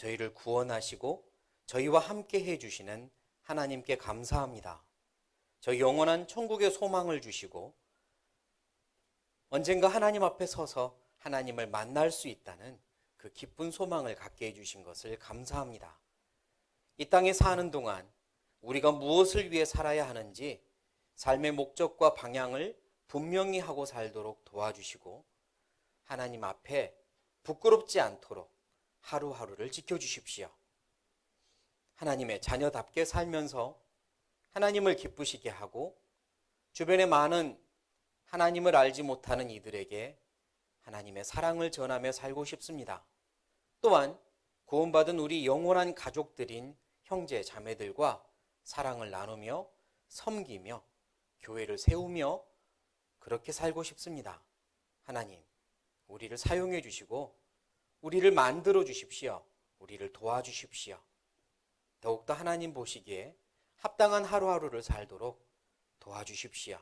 저희를 구원하시고 저희와 함께 해주시는 하나님께 감사합니다. 저희 영원한 천국의 소망을 주시고 언젠가 하나님 앞에 서서 하나님을 만날 수 있다는 그 기쁜 소망을 갖게 해주신 것을 감사합니다. 이 땅에 사는 동안 우리가 무엇을 위해 살아야 하는지 삶의 목적과 방향을 분명히 하고 살도록 도와주시고 하나님 앞에 부끄럽지 않도록 하루하루를 지켜주십시오. 하나님의 자녀답게 살면서 하나님을 기쁘시게 하고 주변에 많은 하나님을 알지 못하는 이들에게 하나님의 사랑을 전하며 살고 싶습니다. 또한 구원받은 우리 영원한 가족들인 형제 자매들과 사랑을 나누며 섬기며 교회를 세우며 그렇게 살고 싶습니다. 하나님, 우리를 사용해 주시고 우리를 만들어 주십시오. 우리를 도와주십시오. 더욱더 하나님 보시기에 합당한 하루하루를 살도록 도와주십시오.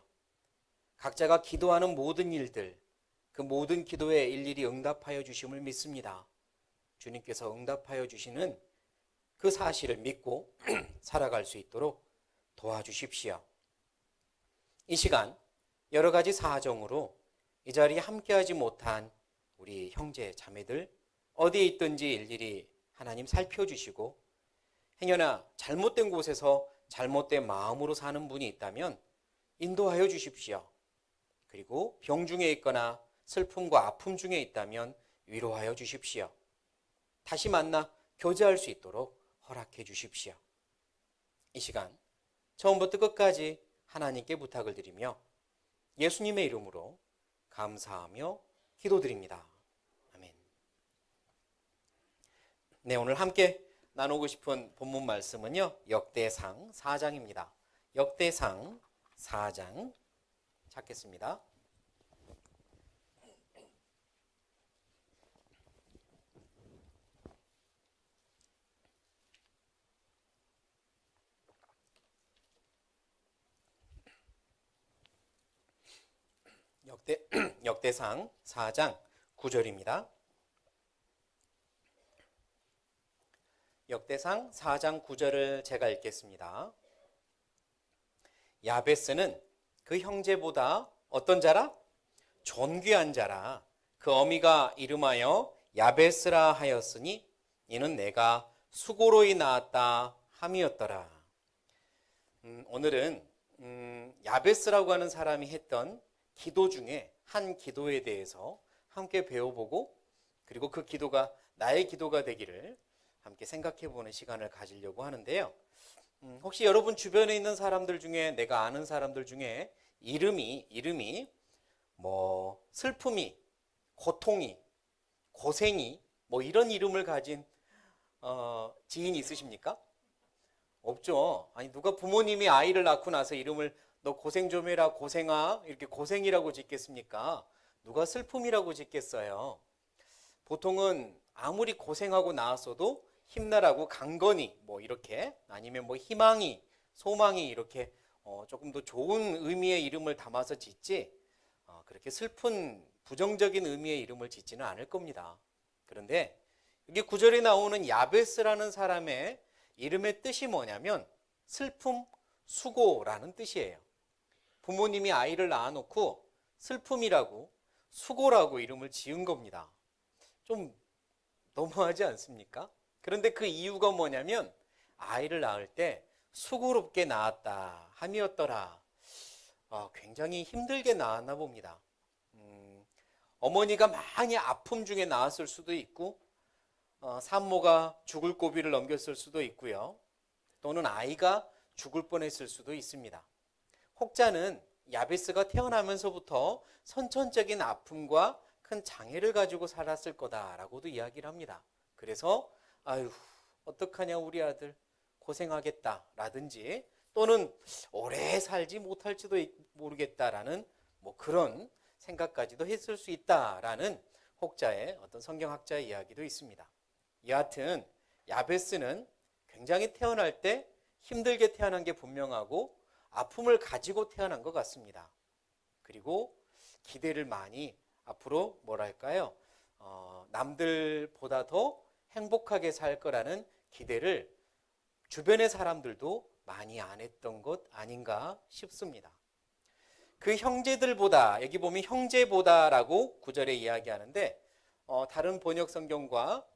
각자가 기도하는 모든 일들, 그 모든 기도에 일일이 응답하여 주심을 믿습니다. 주님께서 응답하여 주시는 그 사실을 믿고 살아갈 수 있도록 도와주십시오. 이 시간 여러 가지 사정으로 이 자리에 함께하지 못한 우리 형제 자매들 어디에 있든지 일일이 하나님 살펴주시고 행여나 잘못된 곳에서 잘못된 마음으로 사는 분이 있다면 인도하여 주십시오. 그리고 병 중에 있거나 슬픔과 아픔 중에 있다면 위로하여 주십시오. 다시 만나 교제할 수 있도록 허락해 주십시오. 이 시간 처음부터 끝까지 하나님께 부탁을 드리며 예수님의 이름으로 감사하며 기도드립니다. 아멘. 네, 오늘 함께 나누고 싶은 본문 말씀은요, 역대상 4장입니다. 역대상 4장 찾겠습니다. 역대상 4장 9절입니다. 역대상 4장 9절을 제가 읽겠습니다. 야베스는 그 형제보다 어떤 자라? 존귀한 자라. 그 어미가 이름하여 야베스라 하였으니 이는 내가 수고로이 낳았다 함이었더라. 오늘은 야베스라고 하는 사람이 했던 기도 중에 한 기도에 대해서 함께 배워보고 그리고 그 기도가 나의 기도가 되기를 함께 생각해보는 시간을 가지려고 하는데요. 혹시 여러분 주변에 있는 사람들 중에 내가 아는 사람들 중에 이름이 뭐 슬픔이, 고통이, 고생이 뭐 이런 이름을 가진 지인이 있으십니까? 없죠. 아니 누가 부모님이 아이를 낳고 나서 이름을 너 고생 좀 해라 고생아 이렇게 고생이라고 짓겠습니까? 누가 슬픔이라고 짓겠어요? 보통은 아무리 고생하고 나왔어도 힘내라고 강건히 뭐 이렇게 아니면 뭐 희망이 소망이 이렇게 조금 더 좋은 의미의 이름을 담아서 짓지 그렇게 슬픈 부정적인 의미의 이름을 짓지는 않을 겁니다. 그런데 여기 구절에 나오는 야베스라는 사람의 이름의 뜻이 뭐냐면 슬픔, 수고라는 뜻이에요. 부모님이 아이를 낳아놓고 슬픔이라고 수고라고 이름을 지은 겁니다. 좀 너무하지 않습니까? 그런데 그 이유가 뭐냐면 아이를 낳을 때 수고롭게 낳았다 함이었더라. 굉장히 힘들게 낳았나 봅니다. 어머니가 많이 아픔 중에 낳았을 수도 있고 산모가 죽을 고비를 넘겼을 수도 있고요. 또는 아이가 죽을 뻔했을 수도 있습니다. 혹자는 야베스가 태어나면서부터 선천적인 아픔과 큰 장애를 가지고 살았을 거다라고도 이야기를 합니다. 그래서 아유 어떡하냐 우리 아들 고생하겠다라든지 또는 오래 살지 못할지도 모르겠다라는 뭐 그런 생각까지도 했을 수 있다라는 혹자의 어떤 성경학자의 이야기도 있습니다. 여하튼 야베스는 굉장히 태어날 때 힘들게 태어난 게 분명하고 아픔을 가지고 태어난 것 같습니다. 그리고 기대를 많이 앞으로 뭐랄까요? 남들보다 더 행복하게 살 거라는 기대를 주변의 사람들도 많이 안 했던 것 아닌가 싶습니다. 그 형제들보다, 여기 보면 형제보다라고 구절에 이야기하는데 다른 번역 성경과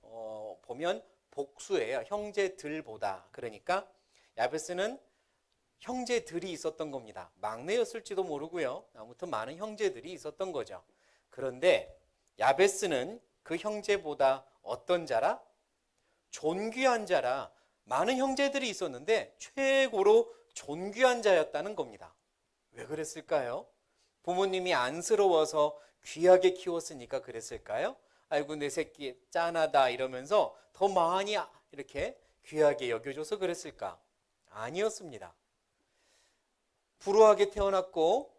보면 복수예요. 형제들보다. 그러니까 야베스는 형제들이 있었던 겁니다. 막내였을지도 모르고요. 아무튼 많은 형제들이 있었던 거죠. 그런데 야베스는 그 형제보다 어떤 자라? 존귀한 자라. 많은 형제들이 있었는데 최고로 존귀한 자였다는 겁니다. 왜 그랬을까요? 부모님이 안쓰러워서 귀하게 키웠으니까 그랬을까요? 아이고 내 새끼 짠하다 이러면서 더 많이 이렇게 귀하게 여겨줘서 그랬을까? 아니었습니다. 불우하게 태어났고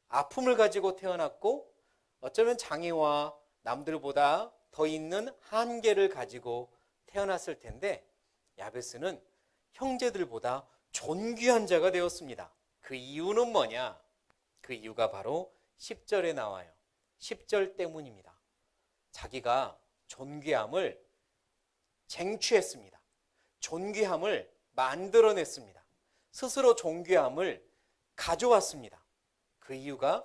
아픔을 가지고 태어났고 어쩌면 장애와 남들보다 더 있는 한계를 가지고 태어났을 텐데 야베스는 형제들보다 존귀한 자가 되었습니다. 그 이유는 뭐냐? 그 이유가 바로 10절에 나와요. 10절 때문입니다. 자기가 존귀함을 쟁취했습니다. 존귀함을 만들어냈습니다. 스스로 존귀함을 가져왔습니다. 그 이유가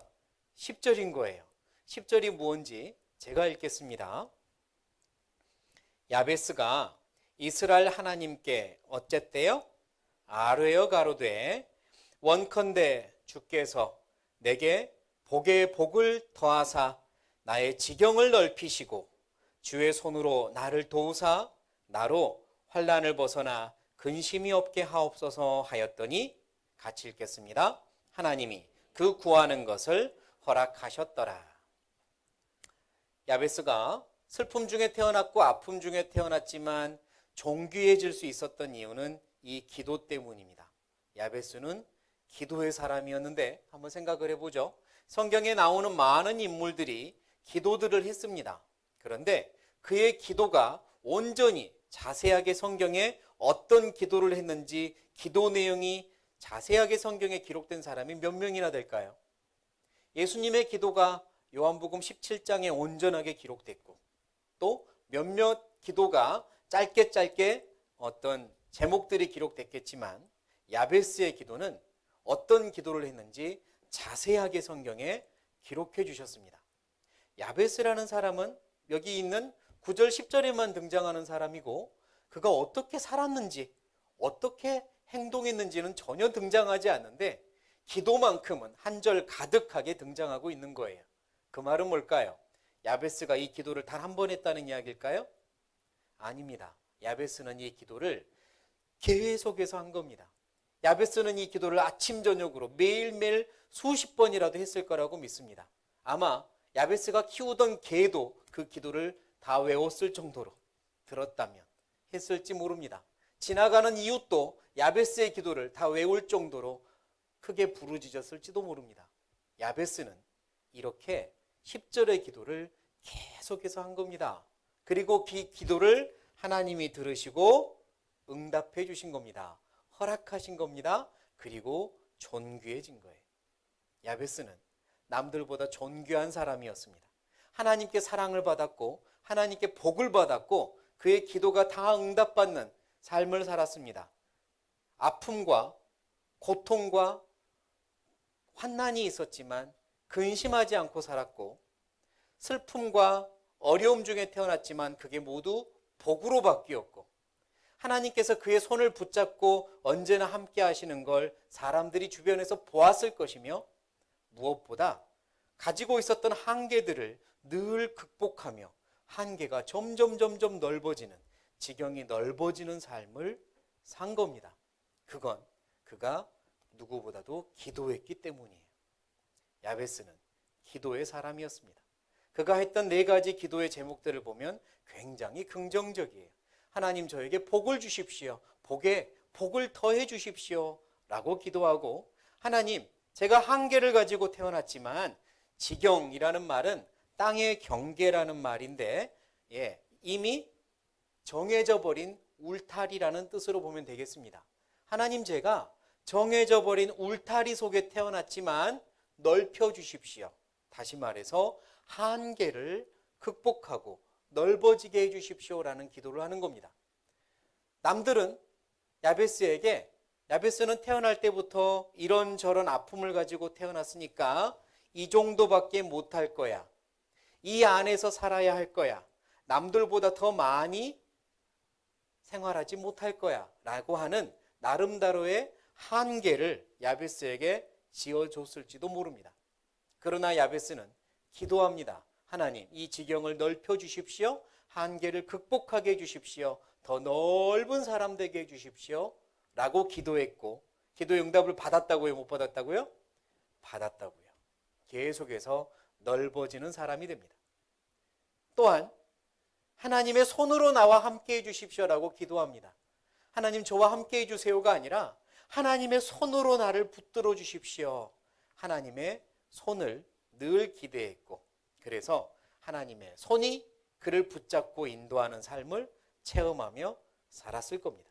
10절인 거예요. 10절이 무엇인지 제가 읽겠습니다. 야베스가 이스라엘 하나님께 어쨌대요? 아뢰어 가로되 원컨대 주께서 내게 복에 복을 더하사 나의 지경을 넓히시고 주의 손으로 나를 도우사 나로 환난을 벗어나 근심이 없게 하옵소서 하였더니 같이 읽겠습니다. 하나님이 그 구하는 것을 허락하셨더라. 야베스가 슬픔 중에 태어났고 아픔 중에 태어났지만 존귀해질 수 있었던 이유는 이 기도 때문입니다. 야베스는 기도의 사람이었는데 한번 생각을 해보죠. 성경에 나오는 많은 인물들이 기도들을 했습니다. 그런데 그의 기도가 온전히 자세하게 성경에 어떤 기도를 했는지 기도 내용이 자세하게 성경에 기록된 사람이 몇 명이나 될까요? 예수님의 기도가 요한복음 17장에 온전하게 기록됐고 또 몇몇 기도가 짧게 어떤 제목들이 기록됐겠지만 야베스의 기도는 어떤 기도를 했는지 자세하게 성경에 기록해 주셨습니다. 야베스라는 사람은 여기 있는 9절 10절에만 등장하는 사람이고 그가 어떻게 살았는지 어떻게 행동했는지는 전혀 등장하지 않는데 기도만큼은 한 절 가득하게 등장하고 있는 거예요. 그 말은 뭘까요? 야베스가 이 기도를 단 한 번 했다는 이야기일까요? 아닙니다. 야베스는 이 기도를 계속해서 한 겁니다. 야베스는 이 기도를 아침 저녁으로 매일매일 수십 번이라도 했을 거라고 믿습니다. 아마 야베스가 키우던 개도 그 기도를 다 외웠을 정도로 들었다면 했을지 모릅니다. 지나가는 이웃도 야베스의 기도를 다 외울 정도로 크게 부르짖었을지도 모릅니다. 야베스는 이렇게 10절의 기도를 계속해서 한 겁니다. 그리고 그 기도를 하나님이 들으시고 응답해 주신 겁니다. 허락하신 겁니다. 그리고 존귀해진 거예요. 야베스는 남들보다 존귀한 사람이었습니다. 하나님께 사랑을 받았고 하나님께 복을 받았고 그의 기도가 다 응답받는 삶을 살았습니다. 아픔과 고통과 환난이 있었지만 근심하지 않고 살았고 슬픔과 어려움 중에 태어났지만 그게 모두 복으로 바뀌었고 하나님께서 그의 손을 붙잡고 언제나 함께 하시는 걸 사람들이 주변에서 보았을 것이며 무엇보다 가지고 있었던 한계들을 늘 극복하며 한계가 점점 넓어지는 지경이 넓어지는 삶을 산 겁니다. 그건 그가 누구보다도 기도했기 때문이에요. 야베스는 기도의 사람이었습니다. 그가 했던 4가지 기도의 제목들을 보면 굉장히 긍정적이에요. 하나님 저에게 복을 주십시오. 복에 복을 더해 주십시오. 라고 기도하고 하나님 제가 한계를 가지고 태어났지만 지경이라는 말은 땅의 경계라는 말인데 이미 정해져 버린 울타리라는 뜻으로 보면 되겠습니다. 하나님 제가 정해져 버린 울타리 속에 태어났지만 넓혀 주십시오. 다시 말해서 한계를 극복하고 넓어지게 해주십시오라는 기도를 하는 겁니다. 남들은 야베스는 태어날 때부터 이런저런 아픔을 가지고 태어났으니까 이 정도밖에 못할 거야. 이 안에서 살아야 할 거야. 남들보다 더 많이 생활하지 못할 거야 라고 하는 나름대로의 한계를 야베스에게 지어줬을지도 모릅니다. 그러나 야베스는 기도합니다. 하나님, 이 지경을 넓혀 주십시오. 한계를 극복하게 해주십시오. 더 넓은 사람 되게 해주십시오 라고 기도했고, 기도의 응답을 받았다고요? 못 받았다고요? 받았다고요. 계속해서 넓어지는 사람이 됩니다. 또한 하나님의 손으로 나와 함께 해주십시오라고 기도합니다. 하나님, 저와 함께 해주세요가 아니라 하나님의 손으로 나를 붙들어 주십시오. 하나님의 손을 늘 기대했고, 그래서 하나님의 손이 그를 붙잡고 인도하는 삶을 체험하며 살았을 겁니다.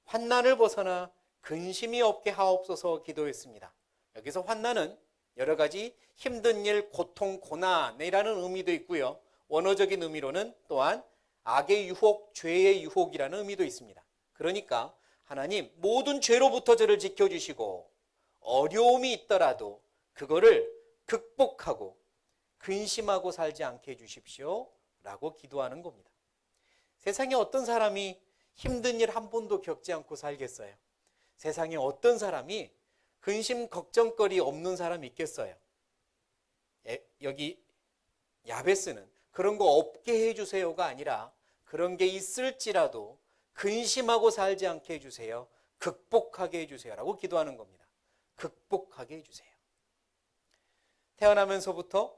환난을 벗어나 근심이 없게 하옵소서 기도했습니다. 여기서 환난은 여러 가지 힘든 일, 고통, 고난이라는 의미도 있고요. 원어적인 의미로는 또한 악의 유혹, 죄의 유혹이라는 의미도 있습니다. 그러니까 하나님, 모든 죄로부터 저를 지켜주시고 어려움이 있더라도 그거를 극복하고 근심하고 살지 않게 해주십시오 라고 기도하는 겁니다. 세상에 어떤 사람이 힘든 일 한 번도 겪지 않고 살겠어요? 세상에 어떤 사람이 근심 걱정거리 없는 사람이 있겠어요? 여기 야베스는 그런 거 없게 해주세요가 아니라 그런 게 있을지라도 근심하고 살지 않게 해주세요. 극복하게 해주세요 라고 기도하는 겁니다. 극복하게 해주세요. 태어나면서부터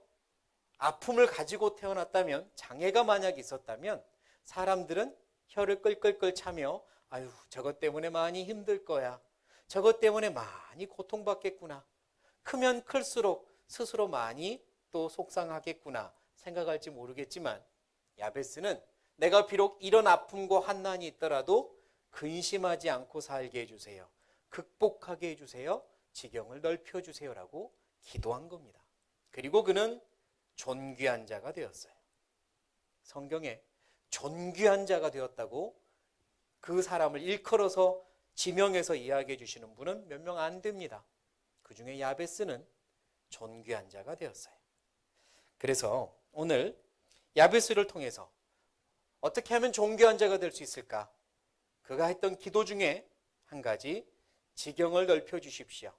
아픔을 가지고 태어났다면, 장애가 만약 있었다면 사람들은 혀를 끌끌끌 차며 아유, 저것 때문에 많이 힘들 거야. 저것 때문에 많이 고통받겠구나. 크면 클수록 스스로 많이 또 속상하겠구나 생각할지 모르겠지만, 야베스는 내가 비록 이런 아픔과 환난이 있더라도 근심하지 않고 살게 해주세요. 극복하게 해주세요. 지경을 넓혀주세요 라고 기도한 겁니다. 그리고 그는 존귀한 자가 되었어요. 성경에 존귀한 자가 되었다고 그 사람을 일컬어서 지명해서 이야기해 주시는 분은 몇 명 안 됩니다. 그 중에 야베스는 존귀한 자가 되었어요. 그래서 오늘 야베스를 통해서 어떻게 하면 존귀한 자가 될 수 있을까? 그가 했던 기도 중에 한 가지, 지경을 넓혀 주십시오.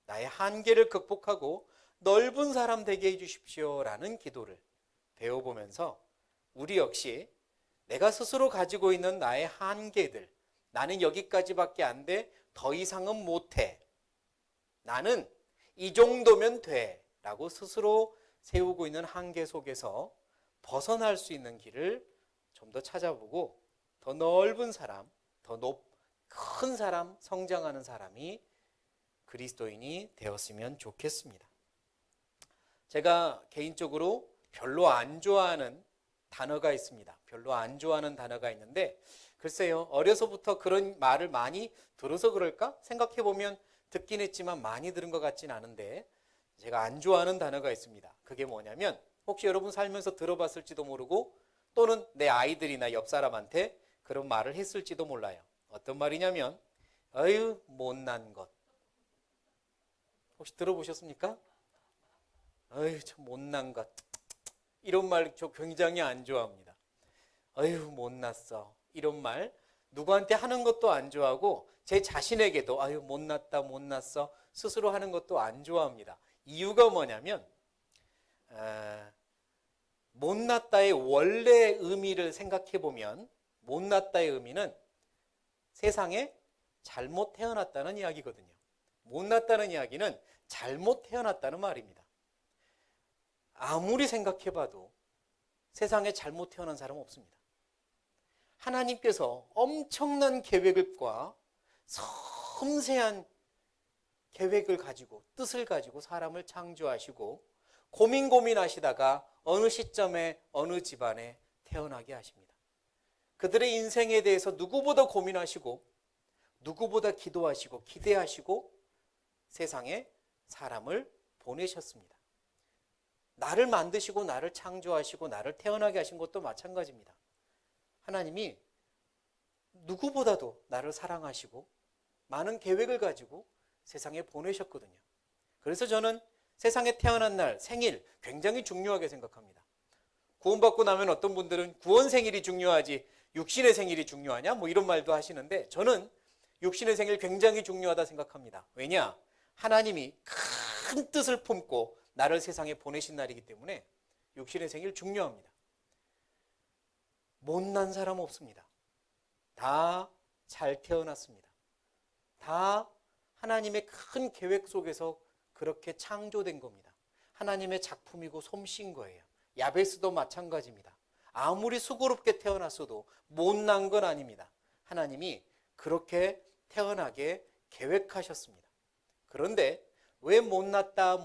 나의 한계를 극복하고 넓은 사람 되게 해 주십시오 라는 기도를 배워보면서 우리 역시 내가 스스로 가지고 있는 나의 한계들, 나는 여기까지밖에 안 돼, 더 이상은 못해, 나는 이 정도면 돼 라고 스스로 세우고 있는 한계 속에서 벗어날 수 있는 길을 좀 더 찾아보고 더 넓은 사람, 큰 사람, 성장하는 사람이 그리스도인이 되었으면 좋겠습니다. 제가 개인적으로 별로 안 좋아하는 단어가 있습니다. 별로 안 좋아하는 단어가 있는데, 글쎄요, 어려서부터 그런 말을 많이 들어서 그럴까? 생각해보면 듣긴 했지만 많이 들은 것 같진 않은데, 제가 안 좋아하는 단어가 있습니다. 그게 뭐냐면, 혹시 여러분 살면서 들어봤을지도 모르고 또는 내 아이들이나 옆 사람한테 그런 말을 했을지도 몰라요. 어떤 말이냐면, 어휴, 못난 것. 혹시 들어보셨습니까? 어휴, 참 못난 것. 이런 말 저 굉장히 안 좋아합니다. 어휴, 못났어. 이런 말 누구한테 하는 것도 안 좋아하고 제 자신에게도 아유, 못났다, 못났어 스스로 하는 것도 안 좋아합니다. 이유가 뭐냐면 못났다의 원래 의미를 생각해 보면, 못났다의 의미는 세상에 잘못 태어났다는 이야기거든요. 못났다는 이야기는 잘못 태어났다는 말입니다. 아무리 생각해봐도 세상에 잘못 태어난 사람은 없습니다. 하나님께서 엄청난 계획과 섬세한 계획을 가지고, 뜻을 가지고 사람을 창조하시고 고민하시다가 어느 시점에 어느 집안에 태어나게 하십니다. 그들의 인생에 대해서 누구보다 고민하시고 누구보다 기도하시고 기대하시고 세상에 사람을 보내셨습니다. 나를 만드시고 나를 창조하시고 나를 태어나게 하신 것도 마찬가지입니다. 하나님이 누구보다도 나를 사랑하시고 많은 계획을 가지고 세상에 보내셨거든요. 그래서 저는 세상에 태어난 날, 생일 굉장히 중요하게 생각합니다. 구원받고 나면 어떤 분들은 구원 생일이 중요하지 육신의 생일이 중요하냐? 뭐 이런 말도 하시는데 저는 육신의 생일 굉장히 중요하다 생각합니다. 왜냐? 하나님이 큰 뜻을 품고 나를 세상에 보내신 날이기 때문에 육신의 생일 중요합니다. 못난 사람 없습니다. 다 잘 태어났습니다. 다 하나님의 큰 계획 속에서 그렇게 창조된 겁니다. 하나님의 작품이고 솜씨인 거예요. 야베스도 마찬가지입니다. 아무리 수고롭게 태어났어도 못난 건 아닙니다. 하나님이 그렇게 태어나게 계획하셨습니다. 그런데 왜 못났다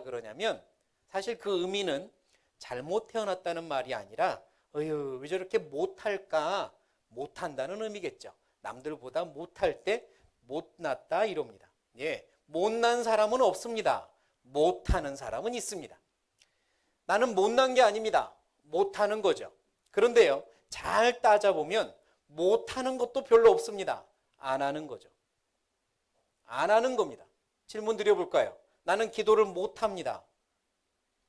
그러냐면 사실 그 의미는 잘못 태어났다는 말이 아니라 왜 저렇게 못할까? 못한다는 의미겠죠. 남들보다 못할 때 못났다 이럽니다. 예, 못난 사람은 없습니다. 못하는 사람은 있습니다. 나는 못난 게 아닙니다. 못하는 거죠. 그런데요, 잘 따져보면 못하는 것도 별로 없습니다. 안 하는 거죠. 안 하는 겁니다. 질문 드려볼까요? 나는 기도를 못합니다.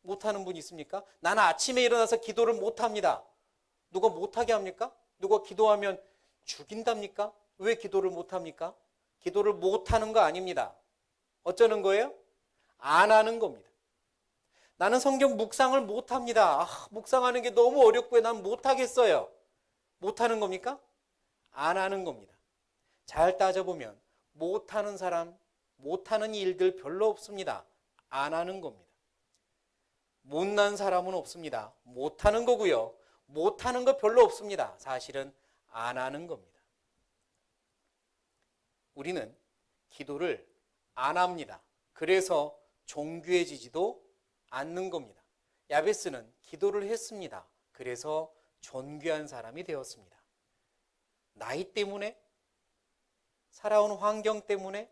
못하는 분 있습니까? 나는 아침에 일어나서 기도를 못합니다. 누가 못하게 합니까? 누가 기도하면 죽인답니까? 왜 기도를 못합니까? 기도를 못하는 거 아닙니다. 어쩌는 거예요? 안 하는 겁니다. 나는 성경 묵상을 못합니다. 묵상하는 게 너무 어렵고요. 난 못하겠어요. 못하는 겁니까? 안 하는 겁니다. 잘 따져보면 못하는 사람, 못하는 일들 별로 없습니다. 안 하는 겁니다. 못난 사람은 없습니다. 못하는 거고요. 못하는 거 별로 없습니다. 사실은 안 하는 겁니다. 우리는 기도를 안 합니다. 그래서 존귀해지지도 않는 겁니다. 야베스는 기도를 했습니다. 그래서 존귀한 사람이 되었습니다. 나이 때문에, 살아온 환경 때문에,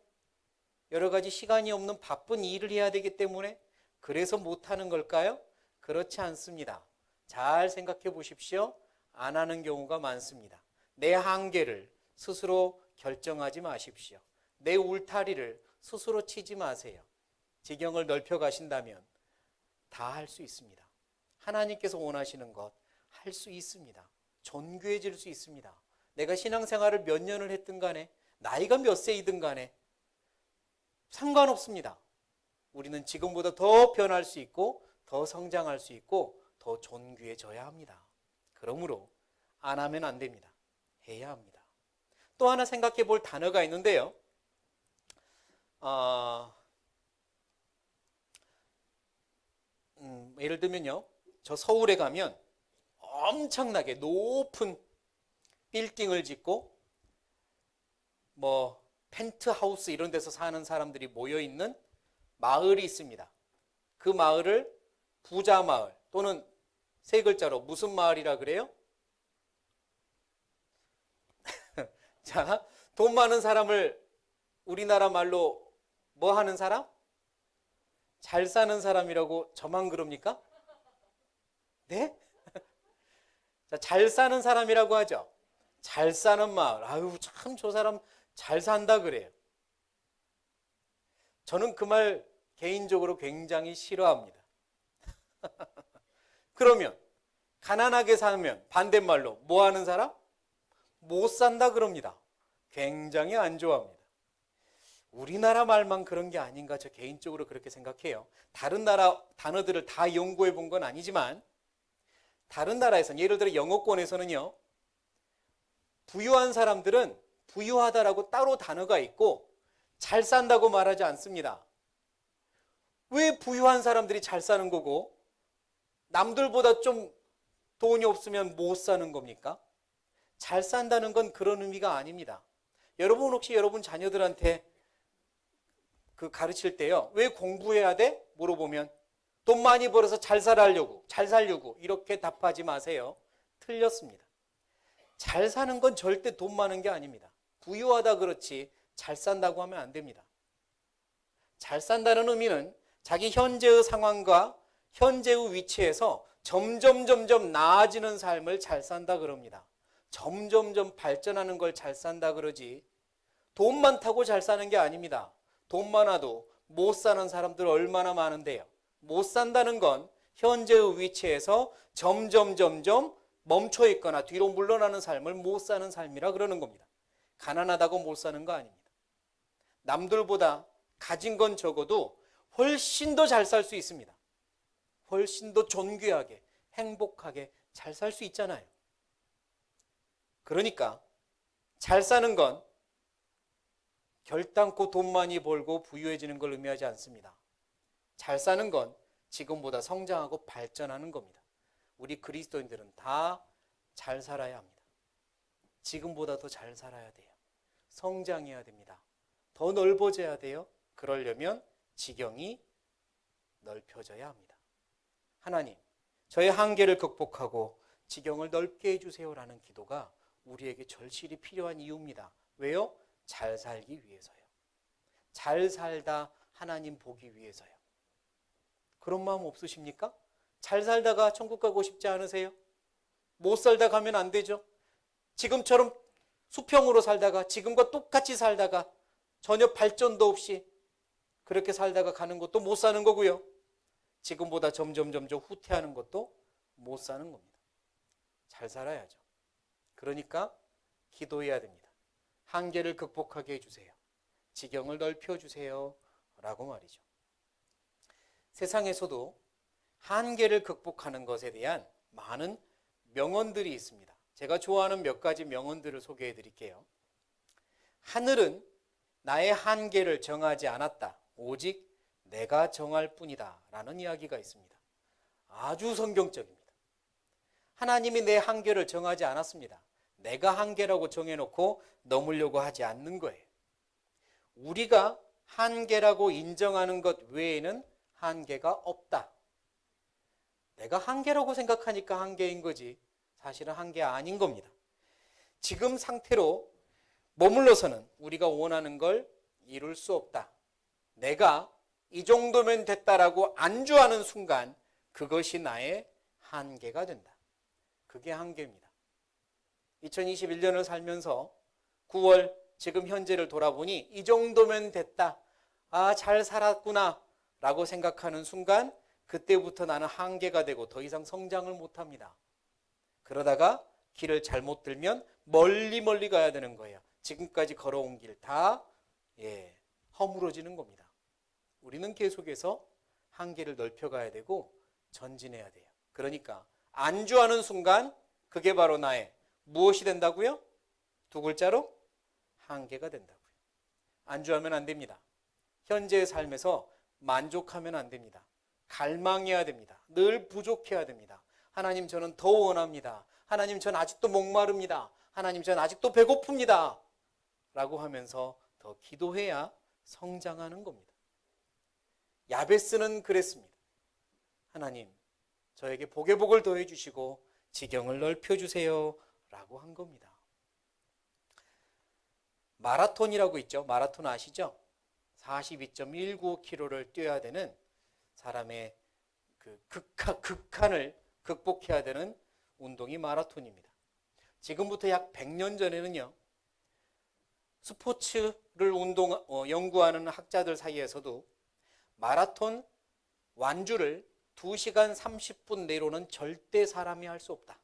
여러 가지 시간이 없는 바쁜 일을 해야 되기 때문에 그래서 못하는 걸까요? 그렇지 않습니다. 잘 생각해 보십시오. 안 하는 경우가 많습니다. 내 한계를 스스로 결정하지 마십시오. 내 울타리를 스스로 치지 마세요. 지경을 넓혀 가신다면 다 할 수 있습니다. 하나님께서 원하시는 것 할 수 있습니다. 존귀해질 수 있습니다. 내가 신앙생활을 몇 년을 했든 간에 나이가 몇 세이든 간에 상관없습니다. 우리는 지금보다 더 변할 수 있고 더 성장할 수 있고 더 존귀해져야 합니다. 그러므로 안 하면 안 됩니다. 해야 합니다. 또 하나 생각해 볼 단어가 있는데요. 예를 들면요. 저 서울에 가면 엄청나게 높은 빌딩을 짓고 펜트하우스 이런 데서 사는 사람들이 모여있는 마을이 있습니다. 그 마을을 부자 마을 또는 세 글자로 무슨 마을이라 그래요? 자, 돈 많은 사람을 우리나라 말로 뭐 하는 사람? 잘 사는 사람이라고 저만 그럽니까? 네? 자, 잘 사는 사람이라고 하죠. 잘 사는 마을. 참 저 사람 잘 산다 그래요. 저는 그 말 개인적으로 굉장히 싫어합니다. 그러면 가난하게 살면 반대말로 뭐 하는 사람? 못 산다 그럽니다. 굉장히 안 좋아합니다. 우리나라 말만 그런 게 아닌가 저 개인적으로 그렇게 생각해요. 다른 나라 단어들을 다 연구해 본 건 아니지만 다른 나라에서는 예를 들어 영어권에서는요. 부유한 사람들은 부유하다라고 따로 단어가 있고 잘 산다고 말하지 않습니다. 왜 부유한 사람들이 잘 사는 거고 남들보다 좀 돈이 없으면 못 사는 겁니까? 잘 산다는 건 그런 의미가 아닙니다. 여러분 혹시 여러분 자녀들한테 그 가르칠 때요. 왜 공부해야 돼? 물어보면 돈 많이 벌어서 잘 살려고 이렇게 답하지 마세요. 틀렸습니다. 잘 사는 건 절대 돈 많은 게 아닙니다. 부유하다 그렇지 잘 산다고 하면 안 됩니다. 잘 산다는 의미는 자기 현재의 상황과 현재의 위치에서 점점 나아지는 삶을 잘 산다 그럽니다. 점점 발전하는 걸 잘 산다 그러지 돈 많다고 잘 사는 게 아닙니다. 돈 많아도 못 사는 사람들 얼마나 많은데요. 못 산다는 건 현재의 위치에서 점점 멈춰 있거나 뒤로 물러나는 삶을 못 사는 삶이라 그러는 겁니다. 가난하다고 못 사는 거 아닙니다. 남들보다 가진 건 적어도 훨씬 더 잘 살 수 있습니다. 훨씬 더 존귀하게 행복하게 잘 살 수 있잖아요. 그러니까 잘 사는 건 결단코 돈 많이 벌고 부유해지는 걸 의미하지 않습니다. 잘 사는 건 지금보다 성장하고 발전하는 겁니다. 우리 그리스도인들은 다 잘 살아야 합니다. 지금보다 더 잘 살아야 돼요. 성장해야 됩니다. 더 넓어져야 돼요. 그러려면 지경이 넓혀져야 합니다. 하나님, 저의 한계를 극복하고 지경을 넓게 해주세요라는 기도가 우리에게 절실히 필요한 이유입니다. 왜요? 잘 살기 위해서요. 잘 살다 하나님 보기 위해서요. 그런 마음 없으십니까? 잘 살다가 천국 가고 싶지 않으세요? 못 살다 가면 안 되죠. 지금처럼 수평으로 살다가 지금과 똑같이 살다가 전혀 발전도 없이 그렇게 살다가 가는 것도 못 사는 거고요. 지금보다 점점 후퇴하는 것도 못 사는 겁니다. 잘 살아야죠. 그러니까 기도해야 됩니다. 한계를 극복하게 해주세요. 지경을 넓혀주세요. 라고 말이죠. 세상에서도 한계를 극복하는 것에 대한 많은 명언들이 있습니다. 제가 좋아하는 몇 가지 명언들을 소개해 드릴게요. 하늘은 나의 한계를 정하지 않았다. 오직 내가 정할 뿐이다. 라는 이야기가 있습니다. 아주 성경적입니다. 하나님이 내 한계를 정하지 않았습니다. 내가 한계라고 정해놓고 넘으려고 하지 않는 거예요. 우리가 한계라고 인정하는 것 외에는 한계가 없다. 내가 한계라고 생각하니까 한계인 거지 사실은 한계 아닌 겁니다. 지금 상태로 머물러서는 우리가 원하는 걸 이룰 수 없다. 내가 이 정도면 됐다라고 안주하는 순간 그것이 나의 한계가 된다. 그게 한계입니다. 2021년을 살면서 9월 지금 현재를 돌아보니 이 정도면 됐다. 아, 잘 살았구나 라고 생각하는 순간 그때부터 나는 한계가 되고 더 이상 성장을 못합니다. 그러다가 길을 잘못 들면 멀리 가야 되는 거예요. 지금까지 걸어온 길 다 허물어지는 겁니다. 우리는 계속해서 한계를 넓혀가야 되고 전진해야 돼요. 그러니까 안주하는 순간 그게 바로 나의 무엇이 된다고요? 두 글자로 한계가 된다고요. 안주하면 안 됩니다. 현재의 삶에서 만족하면 안 됩니다. 갈망해야 됩니다. 늘 부족해야 됩니다. 하나님 저는 더 원합니다. 하나님 전 아직도 목마릅니다. 하나님 전 아직도 배고픕니다. 라고 하면서 더 기도해야 성장하는 겁니다. 야베스는 그랬습니다. 하나님 저에게 복에 복을 더해 주시고 지경을 넓혀 주세요 라고 한 겁니다. 마라톤이라고 있죠. 마라톤 아시죠? 42.195km를 뛰어야 되는 사람의 그 극한을 극복해야 되는 운동이 마라톤입니다. 지금부터 약 100년 전에는요. 스포츠를 연구하는 학자들 사이에서도 마라톤 완주를 2시간 30분 내로는 절대 사람이 할 수 없다.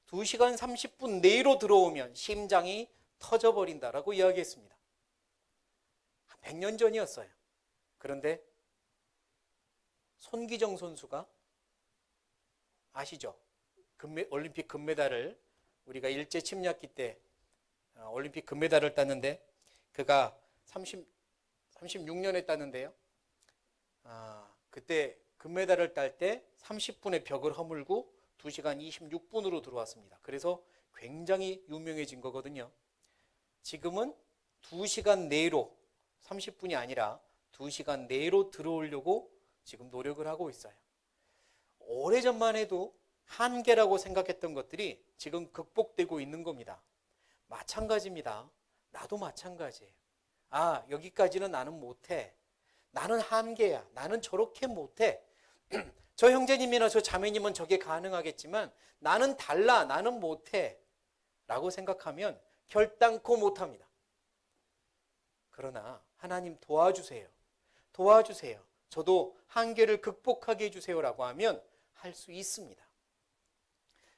2시간 30분 내로 들어오면 심장이 터져버린다라고 이야기했습니다. 100년 전이었어요. 그런데 손기정 선수가 아시죠? 올림픽 금메달을 우리가 일제 침략기 때 올림픽 금메달을 땄는데 그가 36년에 땄는데요. 그때 금메달을 딸 때 30분의 벽을 허물고 2시간 26분으로 들어왔습니다. 그래서 굉장히 유명해진 거거든요. 지금은 2시간 내로 30분이 아니라 2시간 내로 들어오려고 지금 노력을 하고 있어요. 오래전만 해도 한계라고 생각했던 것들이 지금 극복되고 있는 겁니다. 마찬가지입니다. 나도 마찬가지예요. 아, 여기까지는 나는 못해. 나는 한계야. 나는 저렇게 못해. 저 형제님이나 저 자매님은 저게 가능하겠지만 나는 달라, 나는 못해 라고 생각하면 결단코 못합니다. 그러나 하나님 도와주세요. 도와주세요. 저도 한계를 극복하게 해주세요라고 하면 할 수 있습니다.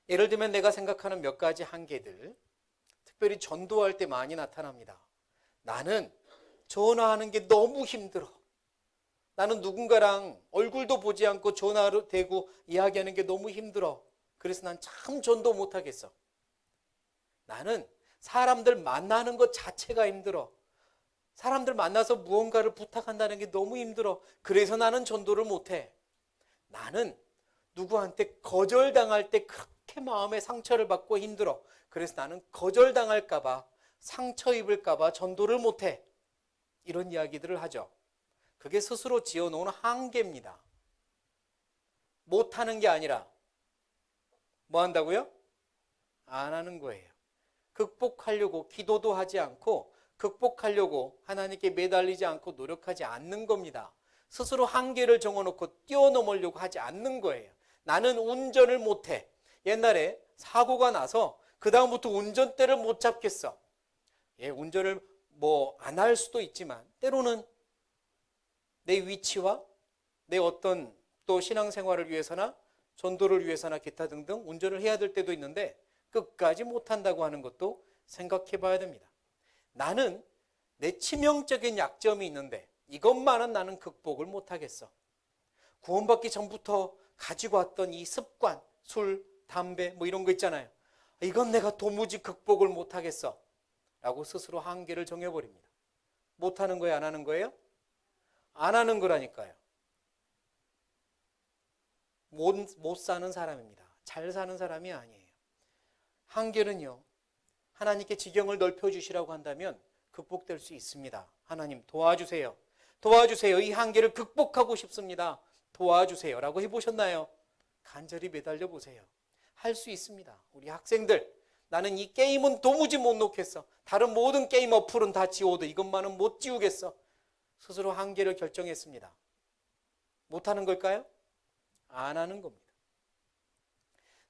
예를 들면 내가 생각하는 몇 가지 한계들, 특별히 전도할 때 많이 나타납니다. 나는 전화하는 게 너무 힘들어. 나는 누군가랑 얼굴도 보지 않고 전화로 대고 이야기하는 게 너무 힘들어. 그래서 난 참 전도 못하겠어. 나는 사람들 만나는 것 자체가 힘들어. 사람들 만나서 무언가를 부탁한다는 게 너무 힘들어. 그래서 나는 전도를 못해. 나는 누구한테 거절당할 때 그렇게 마음에 상처를 받고 힘들어. 그래서 나는 거절당할까 봐, 상처 입을까 봐 전도를 못해. 이런 이야기들을 하죠. 그게 스스로 지어놓은 한계입니다. 못하는 게 아니라 뭐 한다고요? 안 하는 거예요. 극복하려고 기도도 하지 않고 극복하려고 하나님께 매달리지 않고 노력하지 않는 겁니다. 스스로 한계를 정해놓고 뛰어넘으려고 하지 않는 거예요. 나는 운전을 못해. 옛날에 사고가 나서 그 다음부터 운전대를 못 잡겠어. 예, 운전을 뭐 안 할 수도 있지만 때로는 내 위치와 내 어떤 또 신앙생활을 위해서나 전도를 위해서나 기타 등등 운전을 해야 될 때도 있는데 끝까지 못한다고 하는 것도 생각해 봐야 됩니다. 나는 내 치명적인 약점이 있는데 이것만은 나는 극복을 못하겠어. 구원받기 전부터 가지고 왔던 이 습관, 술, 담배 뭐 이런 거 있잖아요. 이건 내가 도무지 극복을 못하겠어 라고 스스로 한계를 정해버립니다. 못하는 거예요? 안 하는 거예요? 안 하는 거라니까요. 못 사는 사람입니다. 잘 사는 사람이 아니에요. 한계는요, 하나님께 지경을 넓혀주시라고 한다면 극복될 수 있습니다. 하나님 도와주세요. 도와주세요. 이 한계를 극복하고 싶습니다. 도와주세요. 라고 해보셨나요? 간절히 매달려 보세요. 할 수 있습니다. 우리 학생들, 나는 이 게임은 도무지 못 놓겠어. 다른 모든 게임 어플은 다 지워도 이것만은 못 지우겠어. 스스로 한계를 결정했습니다. 못하는 걸까요? 안 하는 겁니다.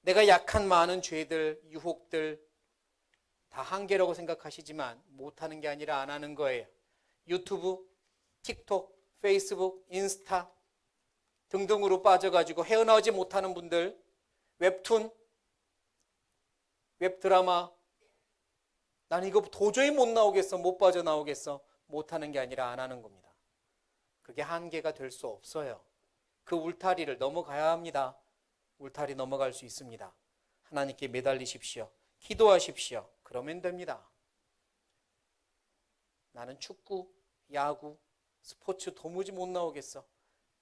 내가 약한 많은 죄들, 유혹들 다 한계라고 생각하시지만 못하는 게 아니라 안 하는 거예요. 유튜브, 틱톡, 페이스북, 인스타 등등으로 빠져가지고 헤어나오지 못하는 분들, 웹툰, 웹드라마, 나는 이거 도저히 못 나오겠어, 못 빠져나오겠어. 못하는 게 아니라 안 하는 겁니다. 그게 한계가 될 수 없어요. 그 울타리를 넘어가야 합니다. 울타리 넘어갈 수 있습니다. 하나님께 매달리십시오. 기도하십시오. 그러면 됩니다. 나는 축구, 야구, 스포츠 도무지 못 나오겠어.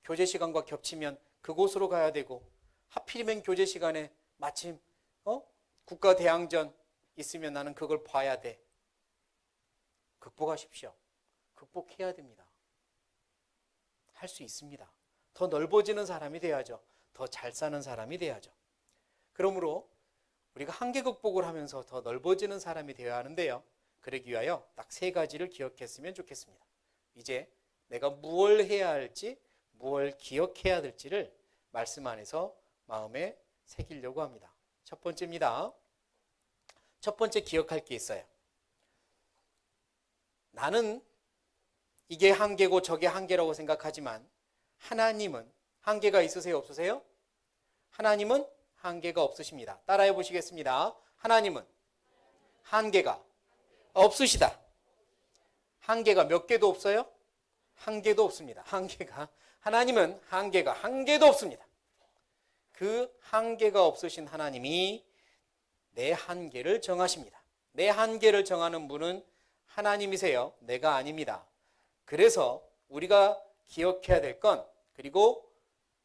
교제 시간과 겹치면 그곳으로 가야 되고 하필이면 교제 시간에 마침 국가대항전 있으면 나는 그걸 봐야 돼. 극복하십시오. 극복해야 됩니다. 할 수 있습니다. 더 넓어지는 사람이 돼야죠. 더 잘 사는 사람이 돼야죠. 그러므로 우리가 한계 극복을 하면서 더 넓어지는 사람이 되어야 하는데요. 그러기 위하여 딱 3가지를 기억했으면 좋겠습니다. 이제 내가 무엇을 해야 할지, 무엇을 기억해야 될지를 말씀 안에서 마음에 새기려고 합니다. 첫 번째입니다. 첫 번째 기억할 게 있어요. 나는 이게 한계고 저게 한계라고 생각하지만 하나님은 한계가 있으세요? 없으세요? 하나님은 한계가 없으십니다. 따라해 보시겠습니다. 하나님은 한계가 없으시다. 한계가 몇 개도 없어요? 한 개도 없습니다. 하나님은 한계가 한 개도 없습니다. 그 한계가 없으신 하나님이 내 한계를 정하십니다. 내 한계를 정하는 분은 하나님이세요. 내가 아닙니다. 그래서 우리가 기억해야 될 건, 그리고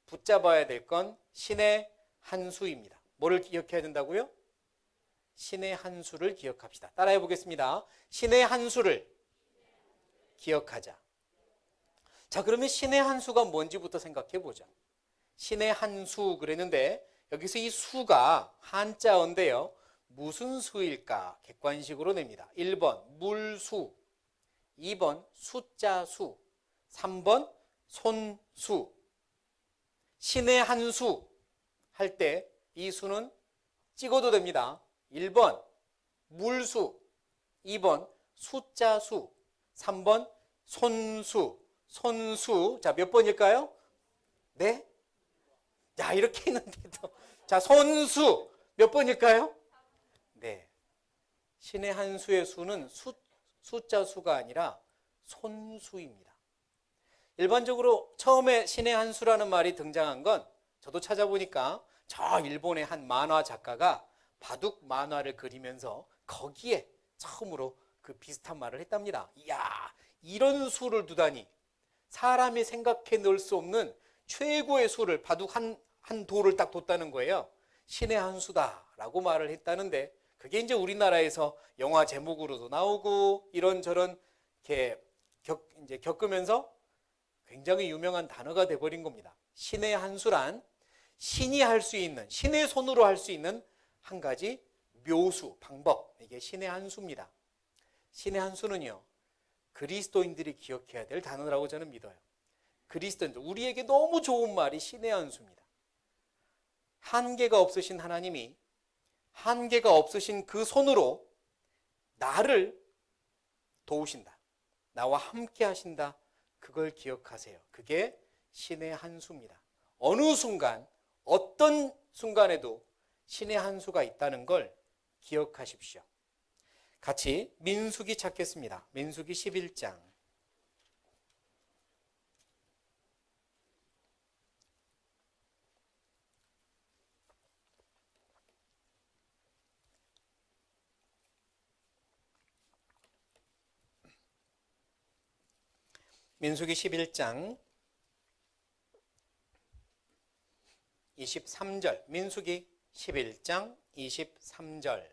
붙잡아야 될 건 신의 한 수입니다. 뭐를 기억해야 된다고요? 신의 한 수를 기억합시다. 따라해 보겠습니다. 신의 한 수를 기억하자. 자, 그러면 신의 한 수가 뭔지부터 생각해 보자. 신의 한 수 그랬는데 여기서 이 수가 한자어인데요. 무슨 수일까? 객관식으로 냅니다. 1번 물수, 2번 숫자 수, 3번 손수. 신의 한 수 할 때 이 수는 찍어도 됩니다. 1번 물수, 2번 숫자 수, 3번 손수, 손수. 자, 몇 번일까요? 네? 자, 이렇게 있는데도. 자, 손수. 몇 번일까요? 네. 신의 한 수의 수는 숫자 수가 아니라 손수입니다. 일반적으로 처음에 신의 한 수라는 말이 등장한 건 저도 찾아보니까 저 일본의 한 만화 작가가 바둑 만화를 그리면서 거기에 처음으로 그 비슷한 말을 했답니다. 이야, 이런 수를 두다니. 사람이 생각해 낼 수 없는 최고의 수를, 바둑 한 돌을 딱 뒀다는 거예요. 신의 한 수다라고 말을 했다는데, 그게 이제 우리나라에서 영화 제목으로도 나오고 이런저런 이렇게 이제 겪으면서 굉장히 유명한 단어가 돼버린 겁니다. 신의 한 수란 신이 할 수 있는, 신의 손으로 할 수 있는 한 가지 묘수, 방법. 이게 신의 한 수입니다. 신의 한 수는요, 그리스도인들이 기억해야 될 단어라고 저는 믿어요. 그리스도인들, 우리에게 너무 좋은 말이 신의 한 수입니다. 한계가 없으신 하나님이 한계가 없으신 그 손으로 나를 도우신다. 나와 함께 하신다. 그걸 기억하세요. 그게 신의 한 수입니다. 어느 순간, 어떤 순간에도 신의 한 수가 있다는 걸 기억하십시오. 같이 민수기 찾겠습니다. 민수기 11장. 민수기 11장 23절. 민수기 11장 23절.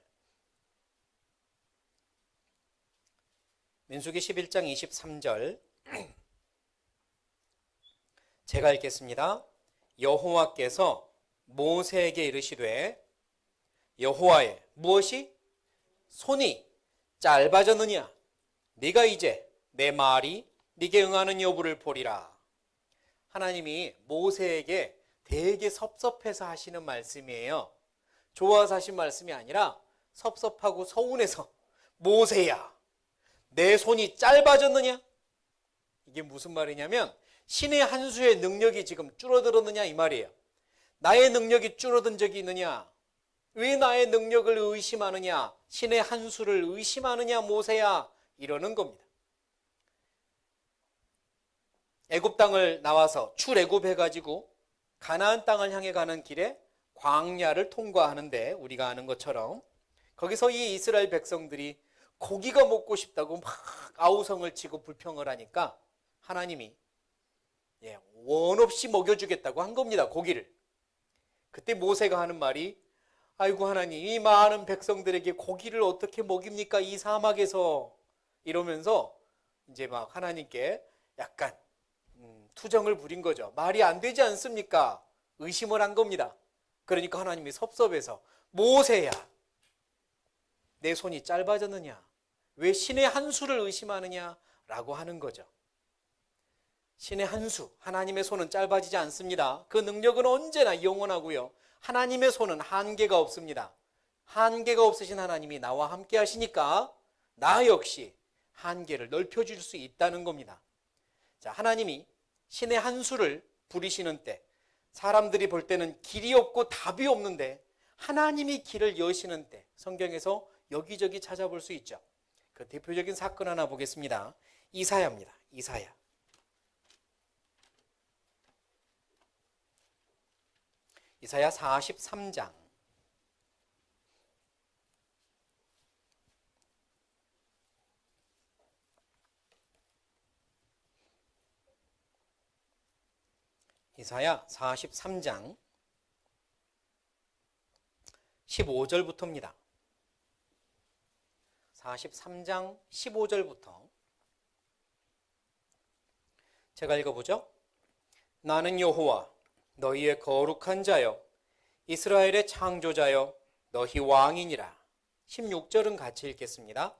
민수기 11장 23절. 제가 읽겠습니다. 여호와께서 모세에게 이르시되, 여호와의 무엇이? 손이 짧아졌느냐? 네가 이제 내 말이 네게 응하는 여부를 보리라. 하나님이 모세에게 되게 섭섭해서 하시는 말씀이에요. 좋아서 하신 말씀이 아니라 섭섭하고 서운해서, 모세야, 내 손이 짧아졌느냐? 이게 무슨 말이냐면 신의 한 수의 능력이 지금 줄어들었느냐 이 말이에요. 나의 능력이 줄어든 적이 있느냐? 왜 나의 능력을 의심하느냐? 신의 한 수를 의심하느냐 모세야? 이러는 겁니다. 애굽 땅을 나와서 출애굽해가지고 가나안 땅을 향해 가는 길에 광야를 통과하는데, 우리가 아는 것처럼 거기서 이 이스라엘 백성들이 고기가 먹고 싶다고 막 아우성을 치고 불평을 하니까 하나님이 원 없이 먹여주겠다고 한 겁니다. 고기를. 그때 모세가 하는 말이, 아이고 하나님, 이 많은 백성들에게 고기를 어떻게 먹입니까? 이 사막에서. 이러면서 이제 막 하나님께 약간 투정을 부린 거죠. 말이 안 되지 않습니까? 의심을 한 겁니다. 그러니까 하나님이 섭섭해서, 모세야, 내 손이 짧아졌느냐? 왜 신의 한 수를 의심하느냐? 라고 하는 거죠. 신의 한 수, 하나님의 손은 짧아지지 않습니다. 그 능력은 언제나 영원하고요. 하나님의 손은 한계가 없습니다. 한계가 없으신 하나님이 나와 함께 하시니까 나 역시 한계를 넓혀줄 수 있다는 겁니다. 자, 하나님이 신의 한 수를 부리시는 때, 사람들이 볼 때는 길이 없고 답이 없는데 하나님이 길을 여시는 때, 성경에서 여기저기 찾아볼 수 있죠. 그 대표적인 사건 하나 보겠습니다. 이사야입니다. 이사야. 이사야 43장. 이사야 43장 15절부터입니다. 43장 15절부터 제가 읽어보죠. 나는 여호와 너희의 거룩한 자여, 이스라엘의 창조자여, 너희 왕이니라. 16절은 같이 읽겠습니다.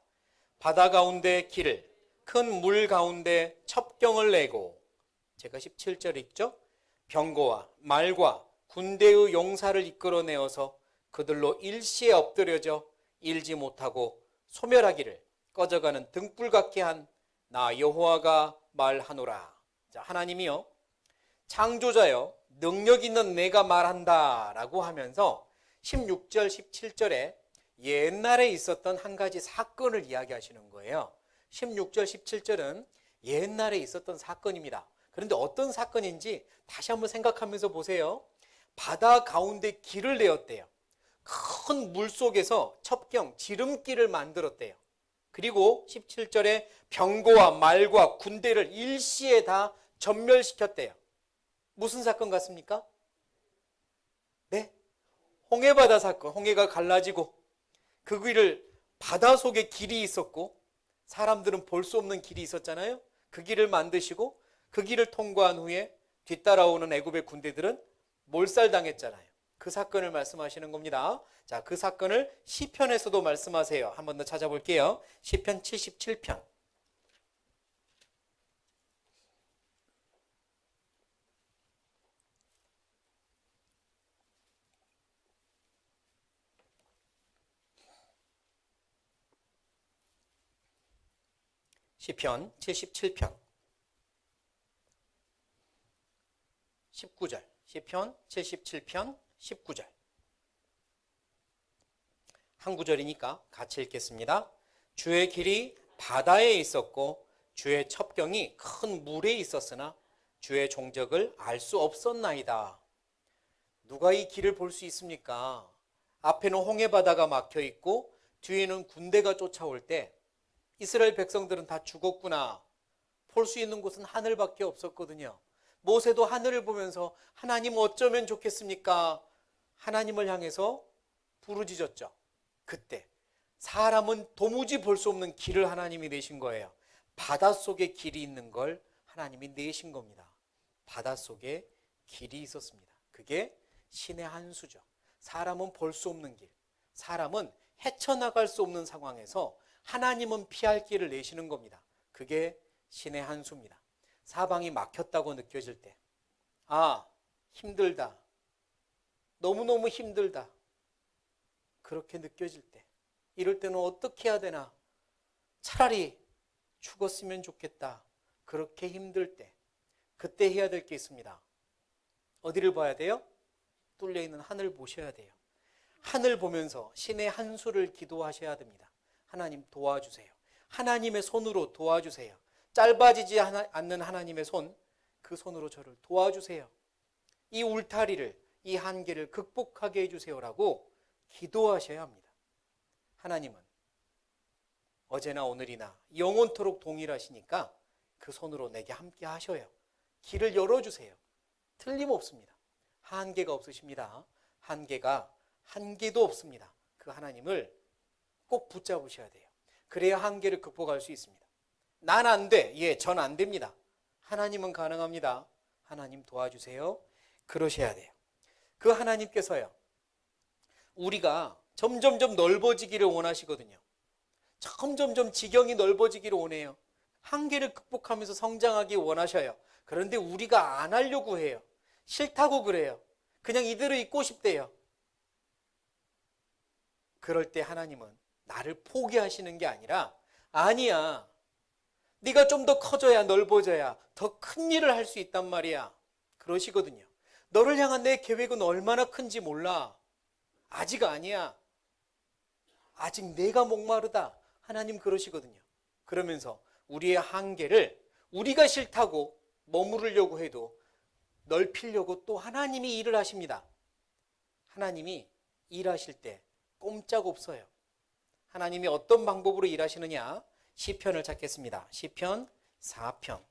바다 가운데 길을, 큰 물 가운데 첩경을 내고, 제가 17절 읽죠. 병거와 말과 군대의 용사를 이끌어내어서 그들로 일시에 엎드려져 일지 못하고 소멸하기를 꺼져가는 등불 같게 한 나 여호와가 말하노라. 자, 하나님이요, 창조자여, 능력 있는 내가 말한다 라고 하면서 16절 17절에 옛날에 있었던 한 가지 사건을 이야기하시는 거예요. 16절 17절은 옛날에 있었던 사건입니다. 그런데 어떤 사건인지 다시 한번 생각하면서 보세요. 바다 가운데 길을 내었대요. 큰 물 속에서 첩경, 지름길을 만들었대요. 그리고 17절에 병거와 말과 군대를 일시에 다 전멸시켰대요. 무슨 사건 같습니까? 네? 홍해바다 사건. 홍해가 갈라지고 그 길을, 바다 속에 길이 있었고 사람들은 볼 수 없는 길이 있었잖아요. 그 길을 만드시고 그 길을 통과한 후에 뒤따라오는 애굽의 군대들은 몰살당했잖아요. 그 사건을 말씀하시는 겁니다. 자, 그 사건을 시편에서도 말씀하세요. 한 번 더 찾아볼게요. 시편 77편. 시편 77편 19절. 시편 77편 19절. 한 구절이니까 같이 읽겠습니다. 주의 길이 바다에 있었고 주의 첩경이 큰 물에 있었으나 주의 종적을 알 수 없었나이다. 누가 이 길을 볼 수 있습니까? 앞에는 홍해바다가 막혀 있고 뒤에는 군대가 쫓아올 때 이스라엘 백성들은 다 죽었구나. 볼 수 있는 곳은 하늘밖에 없었거든요. 모세도 하늘을 보면서 하나님 어쩌면 좋겠습니까? 하나님을 향해서 부르짖었죠. 그때 사람은 도무지 볼 수 없는 길을 하나님이 내신 거예요. 바닷속에 길이 있는 걸 하나님이 내신 겁니다. 바닷속에 길이 있었습니다. 그게 신의 한 수죠. 사람은 볼 수 없는 길, 사람은 헤쳐나갈 수 없는 상황에서 하나님은 피할 길을 내시는 겁니다. 그게 신의 한 수입니다. 사방이 막혔다고 느껴질 때, 아, 힘들다, 너무너무 힘들다, 그렇게 느껴질 때, 이럴 때는 어떻게 해야 되나, 차라리 죽었으면 좋겠다, 그렇게 힘들 때, 그때 해야 될 게 있습니다. 어디를 봐야 돼요? 뚫려있는 하늘 보셔야 돼요. 하늘 보면서 신의 한 수를 기도하셔야 됩니다. 하나님 도와주세요. 하나님의 손으로 도와주세요. 짧아지지 않는 하나님의 손, 그 손으로 저를 도와주세요. 이 울타리를, 이 한계를 극복하게 해주세요라고 기도하셔야 합니다. 하나님은 어제나 오늘이나 영원토록 동일하시니까 그 손으로 내게 함께 하셔요. 길을 열어주세요. 틀림없습니다. 한계가 없으십니다. 한계가 한 개도 없습니다. 그 하나님을 꼭 붙잡으셔야 돼요. 그래야 한계를 극복할 수 있습니다. 난 안 돼. 예, 전 안 됩니다. 하나님은 가능합니다. 하나님 도와주세요. 그러셔야 돼요. 그 하나님께서요, 우리가 점점점 넓어지기를 원하시거든요. 점점점 지경이 넓어지기를 원해요. 한계를 극복하면서 성장하기 원하셔요. 그런데 우리가 안 하려고 해요. 싫다고 그래요. 그냥 이대로 있고 싶대요. 그럴 때 하나님은 나를 포기하시는 게 아니라, 아니야, 네가 좀 더 커져야, 넓어져야 더 큰 일을 할 수 있단 말이야, 그러시거든요. 너를 향한 내 계획은 얼마나 큰지 몰라. 아직 아니야. 아직 내가 목마르다. 하나님 그러시거든요. 그러면서 우리의 한계를 우리가 싫다고 머무르려고 해도 넓히려고 또 하나님이 일을 하십니다. 하나님이 일하실 때 꼼짝없어요. 하나님이 어떤 방법으로 일하시느냐? 시편을 찾겠습니다. 시편 4편.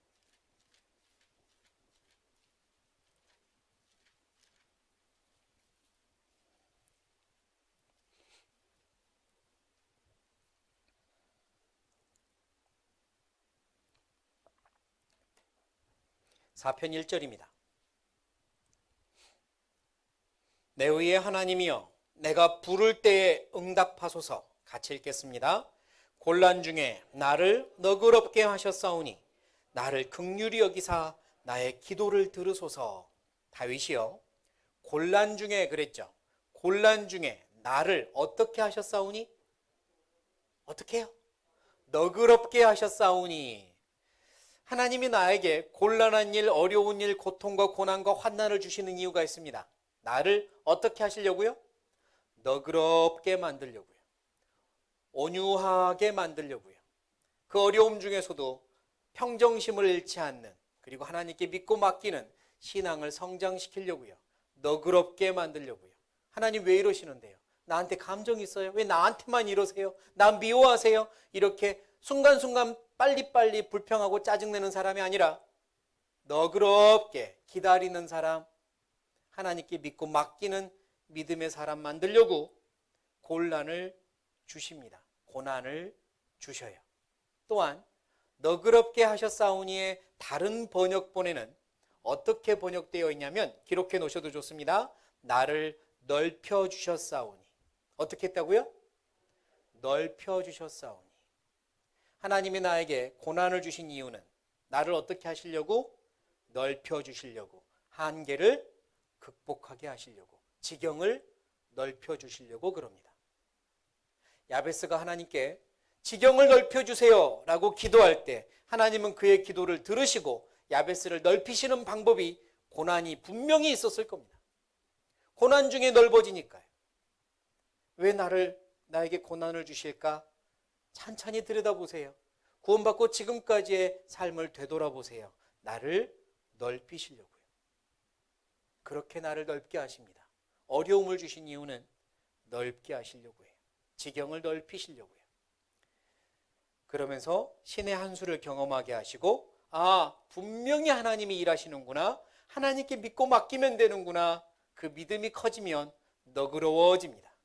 사편 1절입니다. 내 의의 하나님이여, 내가 부를 때에 응답하소서. 같이 읽겠습니다. 곤란 중에 나를 너그럽게 하셨사오니 나를 긍휼히 여기사 나의 기도를 들으소서. 다윗이요, 곤란 중에 그랬죠. 곤란 중에 나를 어떻게 하셨사오니? 어떻게 해요? 너그럽게 하셨사오니. 하나님이 나에게 곤란한 일, 어려운 일, 고통과 고난과 환난을 주시는 이유가 있습니다. 나를 어떻게 하시려고요? 너그럽게 만들려고요. 온유하게 만들려고요. 그 어려움 중에서도 평정심을 잃지 않는, 그리고 하나님께 믿고 맡기는 신앙을 성장시키려고요. 너그럽게 만들려고요. 하나님 왜 이러시는데요? 나한테 감정이 있어요? 왜 나한테만 이러세요? 나 미워하세요? 이렇게 순간순간 빨리빨리 불평하고 짜증내는 사람이 아니라 너그럽게 기다리는 사람, 하나님께 믿고 맡기는 믿음의 사람 만들려고 곤란을 주십니다. 고난을 주셔요. 또한 너그럽게 하셨사오니의 다른 번역본에는 어떻게 번역되어 있냐면, 기록해 놓으셔도 좋습니다. 나를 넓혀 주셨사오니. 어떻게 했다고요? 넓혀 주셨사오니. 하나님이 나에게 고난을 주신 이유는 나를 어떻게 하시려고? 넓혀 주시려고, 한계를 극복하게 하시려고, 지경을 넓혀 주시려고 그럽니다. 야베스가 하나님께 지경을 넓혀 주세요 라고 기도할 때 하나님은 그의 기도를 들으시고 야베스를 넓히시는 방법이 고난이 분명히 있었을 겁니다. 고난 중에 넓어지니까요. 왜 나에게 고난을 주실까? 찬찬히 들여다보세요. 구원받고 지금까지의 삶을 되돌아보세요. 나를 넓히시려고요. 그렇게 나를 넓게 하십니다. 어려움을 주신 이유는 넓게 하시려고 해요. 지경을 넓히시려고요. 그러면서 신의 한 수를 경험하게 하시고, 분명히 하나님이 일하시는구나, 하나님께 믿고 맡기면 되는구나, 그 믿음이 커지면 너그러워집니다.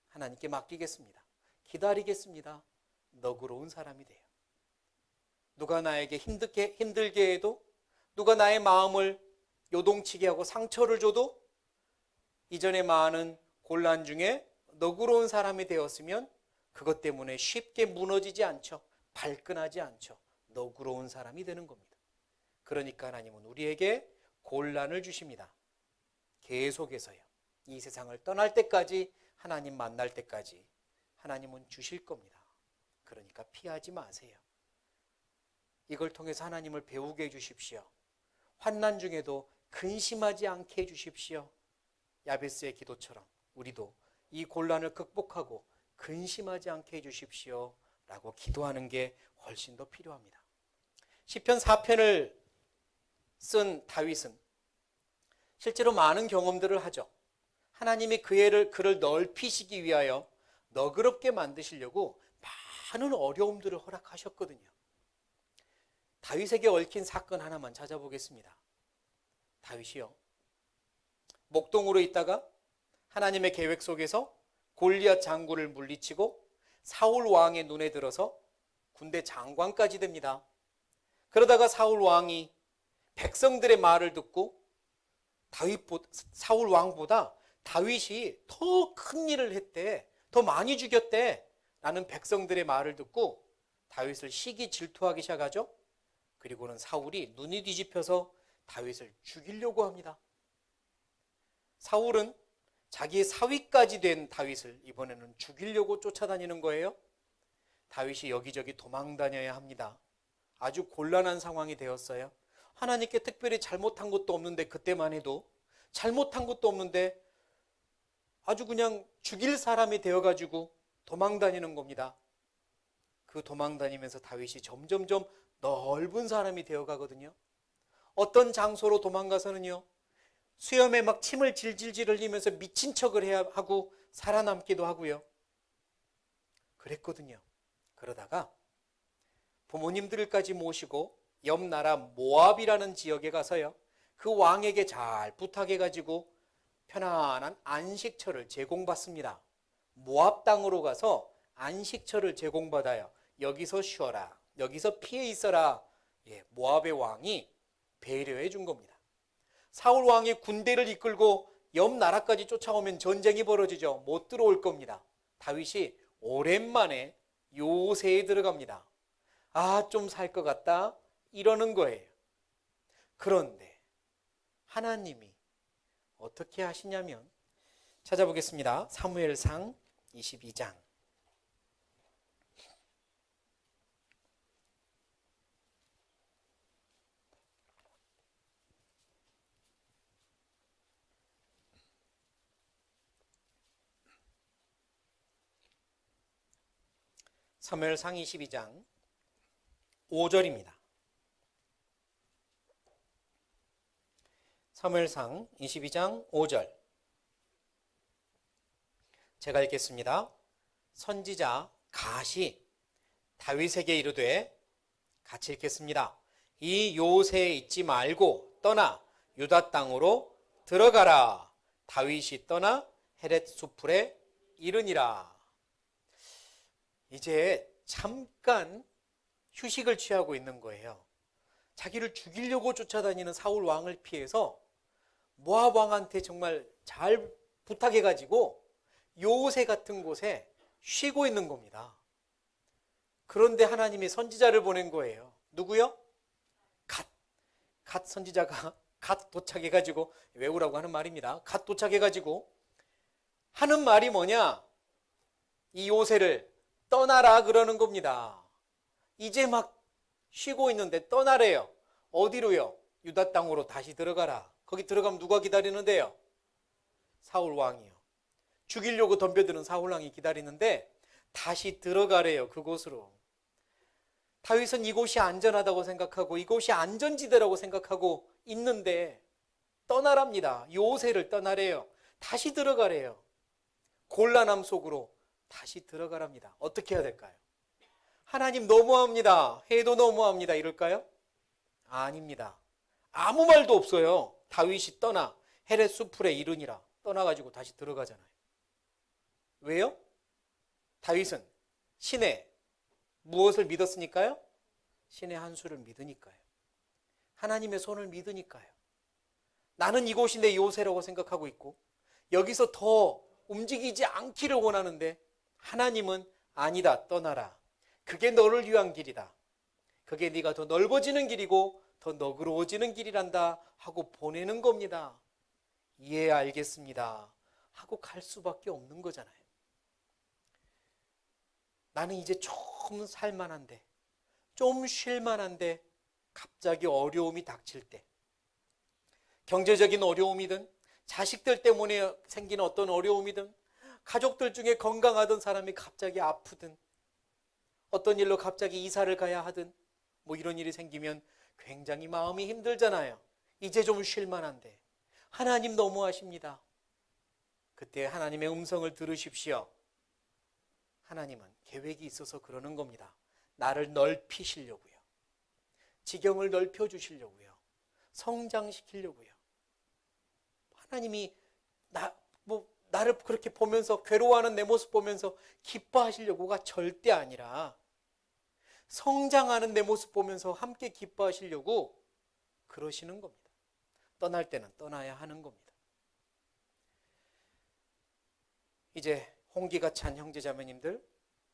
하나님께 맡기겠습니다. 기다리겠습니다. 너그러운 사람이 돼요. 누가 나에게 힘들게 해도, 누가 나의 마음을 요동치게 하고 상처를 줘도 이전에 많은 곤란 중에 너그러운 사람이 되었으면 그것 때문에 쉽게 무너지지 않죠. 발끈하지 않죠. 너그러운 사람이 되는 겁니다. 그러니까 하나님은 우리에게 곤란을 주십니다. 계속해서요. 이 세상을 떠날 때까지, 하나님 만날 때까지 하나님은 주실 겁니다. 그러니까 피하지 마세요. 이걸 통해서 하나님을 배우게 해주십시오. 환난 중에도 근심하지 않게 해주십시오. 야베스의 기도처럼 우리도 이 곤란을 극복하고 근심하지 않게 해주십시오 라고 기도하는 게 훨씬 더 필요합니다. 시편 4편을 쓴 다윗은 실제로 많은 경험들을 하죠. 하나님이 그를 넓히시기 위하여 너그럽게 만드시려고 많은 어려움들을 허락하셨거든요. 다윗에게 얽힌 사건 하나만 찾아보겠습니다. 다윗이요, 목동으로 있다가 하나님의 계획 속에서 골리앗 장군을 물리치고 사울 왕의 눈에 들어서 군대 장관까지 됩니다. 그러다가 사울 왕이 백성들의 말을 듣고 사울 왕보다 다윗이 더 큰 일을 했대, 더 많이 죽였대 라는 백성들의 말을 듣고 다윗을 시기 질투하기 시작하죠. 그리고는 사울이 눈이 뒤집혀서 다윗을 죽이려고 합니다. 사울은 자기의 사위까지 된 다윗을 이번에는 죽이려고 쫓아다니는 거예요. 다윗이 여기저기 도망다녀야 합니다. 아주 곤란한 상황이 되었어요. 하나님께 특별히 잘못한 것도 없는데, 그때만 해도 잘못한 것도 없는데 아주 그냥 죽일 사람이 되어가지고 도망다니는 겁니다. 그 도망다니면서 다윗이 점점점 넓은 사람이 되어가거든요. 어떤 장소로 도망가서는요, 수염에 막 침을 질질질 흘리면서 미친 척을 해야 하고 살아남기도 하고요. 그랬거든요. 그러다가 부모님들까지 모시고 옆 나라 모압이라는 지역에 가서요, 그 왕에게 잘 부탁해가지고 편안한 안식처를 제공받습니다. 모압 땅으로 가서 안식처를 제공받아요. 여기서 쉬어라, 여기서 피해 있어라. 모압의 왕이 배려해 준 겁니다. 사울 왕이 군대를 이끌고 옆 나라까지 쫓아오면 전쟁이 벌어지죠. 못 들어올 겁니다. 다윗이 오랜만에 요새에 들어갑니다. 좀 살 것 같다 이러는 거예요. 그런데 하나님이 어떻게 하시냐면, 찾아보겠습니다. 사무엘상 22장. 사무엘상 22장 5절입니다. 사무엘상 22장 5절. 제가 읽겠습니다. 선지자 갓이 다윗에게 이르되, 같이 읽겠습니다. 이 요새에 있지 말고 떠나 유다 땅으로 들어가라. 다윗이 떠나 헤렛 수풀에 이르니라. 이제 잠깐 휴식을 취하고 있는 거예요. 자기를 죽이려고 쫓아다니는 사울 왕을 피해서 모압 왕한테 정말 잘 부탁해가지고 요새 같은 곳에 쉬고 있는 겁니다. 그런데 하나님이 선지자를 보낸 거예요. 누구요? 갓 선지자가 갓 도착해가지고, 외우라고 하는 말입니다. 갓 도착해가지고 하는 말이 뭐냐? 이 요새를 떠나라 그러는 겁니다. 이제 막 쉬고 있는데 떠나래요. 어디로요? 유다 땅으로 다시 들어가라. 거기 들어가면 누가 기다리는데요? 사울 왕이요. 죽이려고 덤벼드는 사울 왕이 기다리는데 다시 들어가래요. 그곳으로. 다윗은 이곳이 안전하다고 생각하고 이곳이 안전지대라고 생각하고 있는데 떠나랍니다. 요새를 떠나래요. 다시 들어가래요. 곤란함 속으로 다시 들어가랍니다. 어떻게 해야 될까요? 하나님 너무합니다. 해도 너무합니다. 이럴까요? 아닙니다. 아무 말도 없어요. 다윗이 떠나 헤렛 수풀에 이르니라. 떠나가지고 다시 들어가잖아요. 왜요? 다윗은 신의 무엇을 믿었으니까요? 신의 한 수를 믿으니까요. 하나님의 손을 믿으니까요. 나는 이곳이 내 요새라고 생각하고 있고 여기서 더 움직이지 않기를 원하는데 하나님은 아니다, 떠나라. 그게 너를 위한 길이다. 그게 네가 더 넓어지는 길이고 더 너그러워지는 길이란다 하고 보내는 겁니다. 예, 알겠습니다 하고 갈 수밖에 없는 거잖아요. 나는 이제 좀 살만한데, 좀 쉴만한데 갑자기 어려움이 닥칠 때, 경제적인 어려움이든 자식들 때문에 생기는 어떤 어려움이든 가족들 중에 건강하던 사람이 갑자기 아프든 어떤 일로 갑자기 이사를 가야 하든 뭐 이런 일이 생기면 굉장히 마음이 힘들잖아요. 이제 좀 쉴만한데 하나님 너무하십니다. 그때 하나님의 음성을 들으십시오. 하나님은 계획이 있어서 그러는 겁니다. 나를 넓히시려고요. 지경을 넓혀주시려고요. 성장시키려고요. 하나님이 나를 그렇게 보면서 괴로워하는 내 모습 보면서 기뻐하시려고가 절대 아니라 성장하는 내 모습 보면서 함께 기뻐하시려고 그러시는 겁니다. 떠날 때는 떠나야 하는 겁니다. 이제 홍기가 찬 형제자매님들,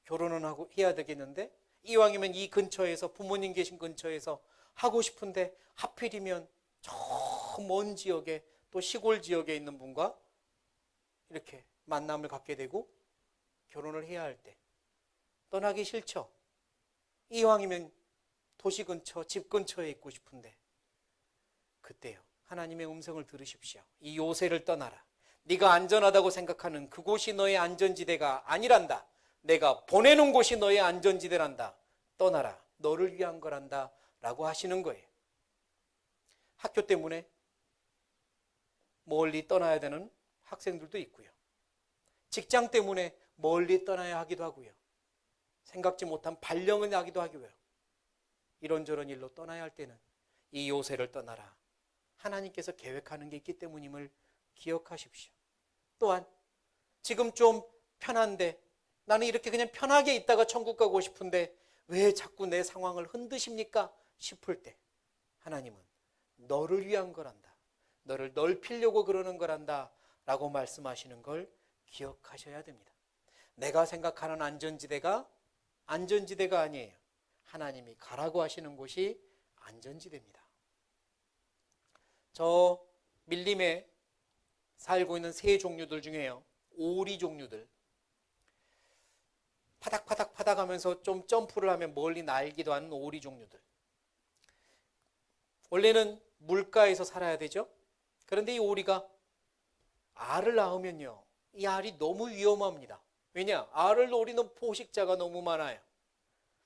결혼은 하고 해야 되겠는데 이왕이면 이 근처에서, 부모님 계신 근처에서 하고 싶은데 하필이면 저 먼 지역에, 또 시골 지역에 있는 분과 이렇게 만남을 갖게 되고 결혼을 해야 할 때 떠나기 싫죠. 이왕이면 도시 근처, 집 근처에 있고 싶은데 그때요, 하나님의 음성을 들으십시오. 이 요새를 떠나라. 네가 안전하다고 생각하는 그곳이 너의 안전지대가 아니란다. 내가 보내는 곳이 너의 안전지대란다. 떠나라. 너를 위한 거란다 라고 하시는 거예요. 학교 때문에 멀리 떠나야 되는 학생들도 있고요. 직장 때문에 멀리 떠나야 하기도 하고요. 생각지 못한 발령을 나기도 하고요. 이런저런 일로 떠나야 할 때는 이 요새를 떠나라. 하나님께서 계획하는 게 있기 때문임을 기억하십시오. 또한 지금 좀 편한데, 나는 이렇게 그냥 편하게 있다가 천국 가고 싶은데 왜 자꾸 내 상황을 흔드십니까? 싶을 때 하나님은 너를 위한 거란다. 너를 넓히려고 그러는 거란다 라고 말씀하시는 걸 기억하셔야 됩니다. 내가 생각하는 안전지대가 아니에요. 하나님이 가라고 하시는 곳이 안전지대입니다. 저 밀림에 살고 있는 새 종류들 중에요, 오리 종류들, 파닥파닥 하면서 좀 점프를 하면 멀리 날기도 하는 오리 종류들. 원래는 물가에서 살아야 되죠. 그런데 이 오리가 알을 낳으면요, 이 알이 너무 위험합니다. 왜냐? 알을 노리는 포식자가 너무 많아요.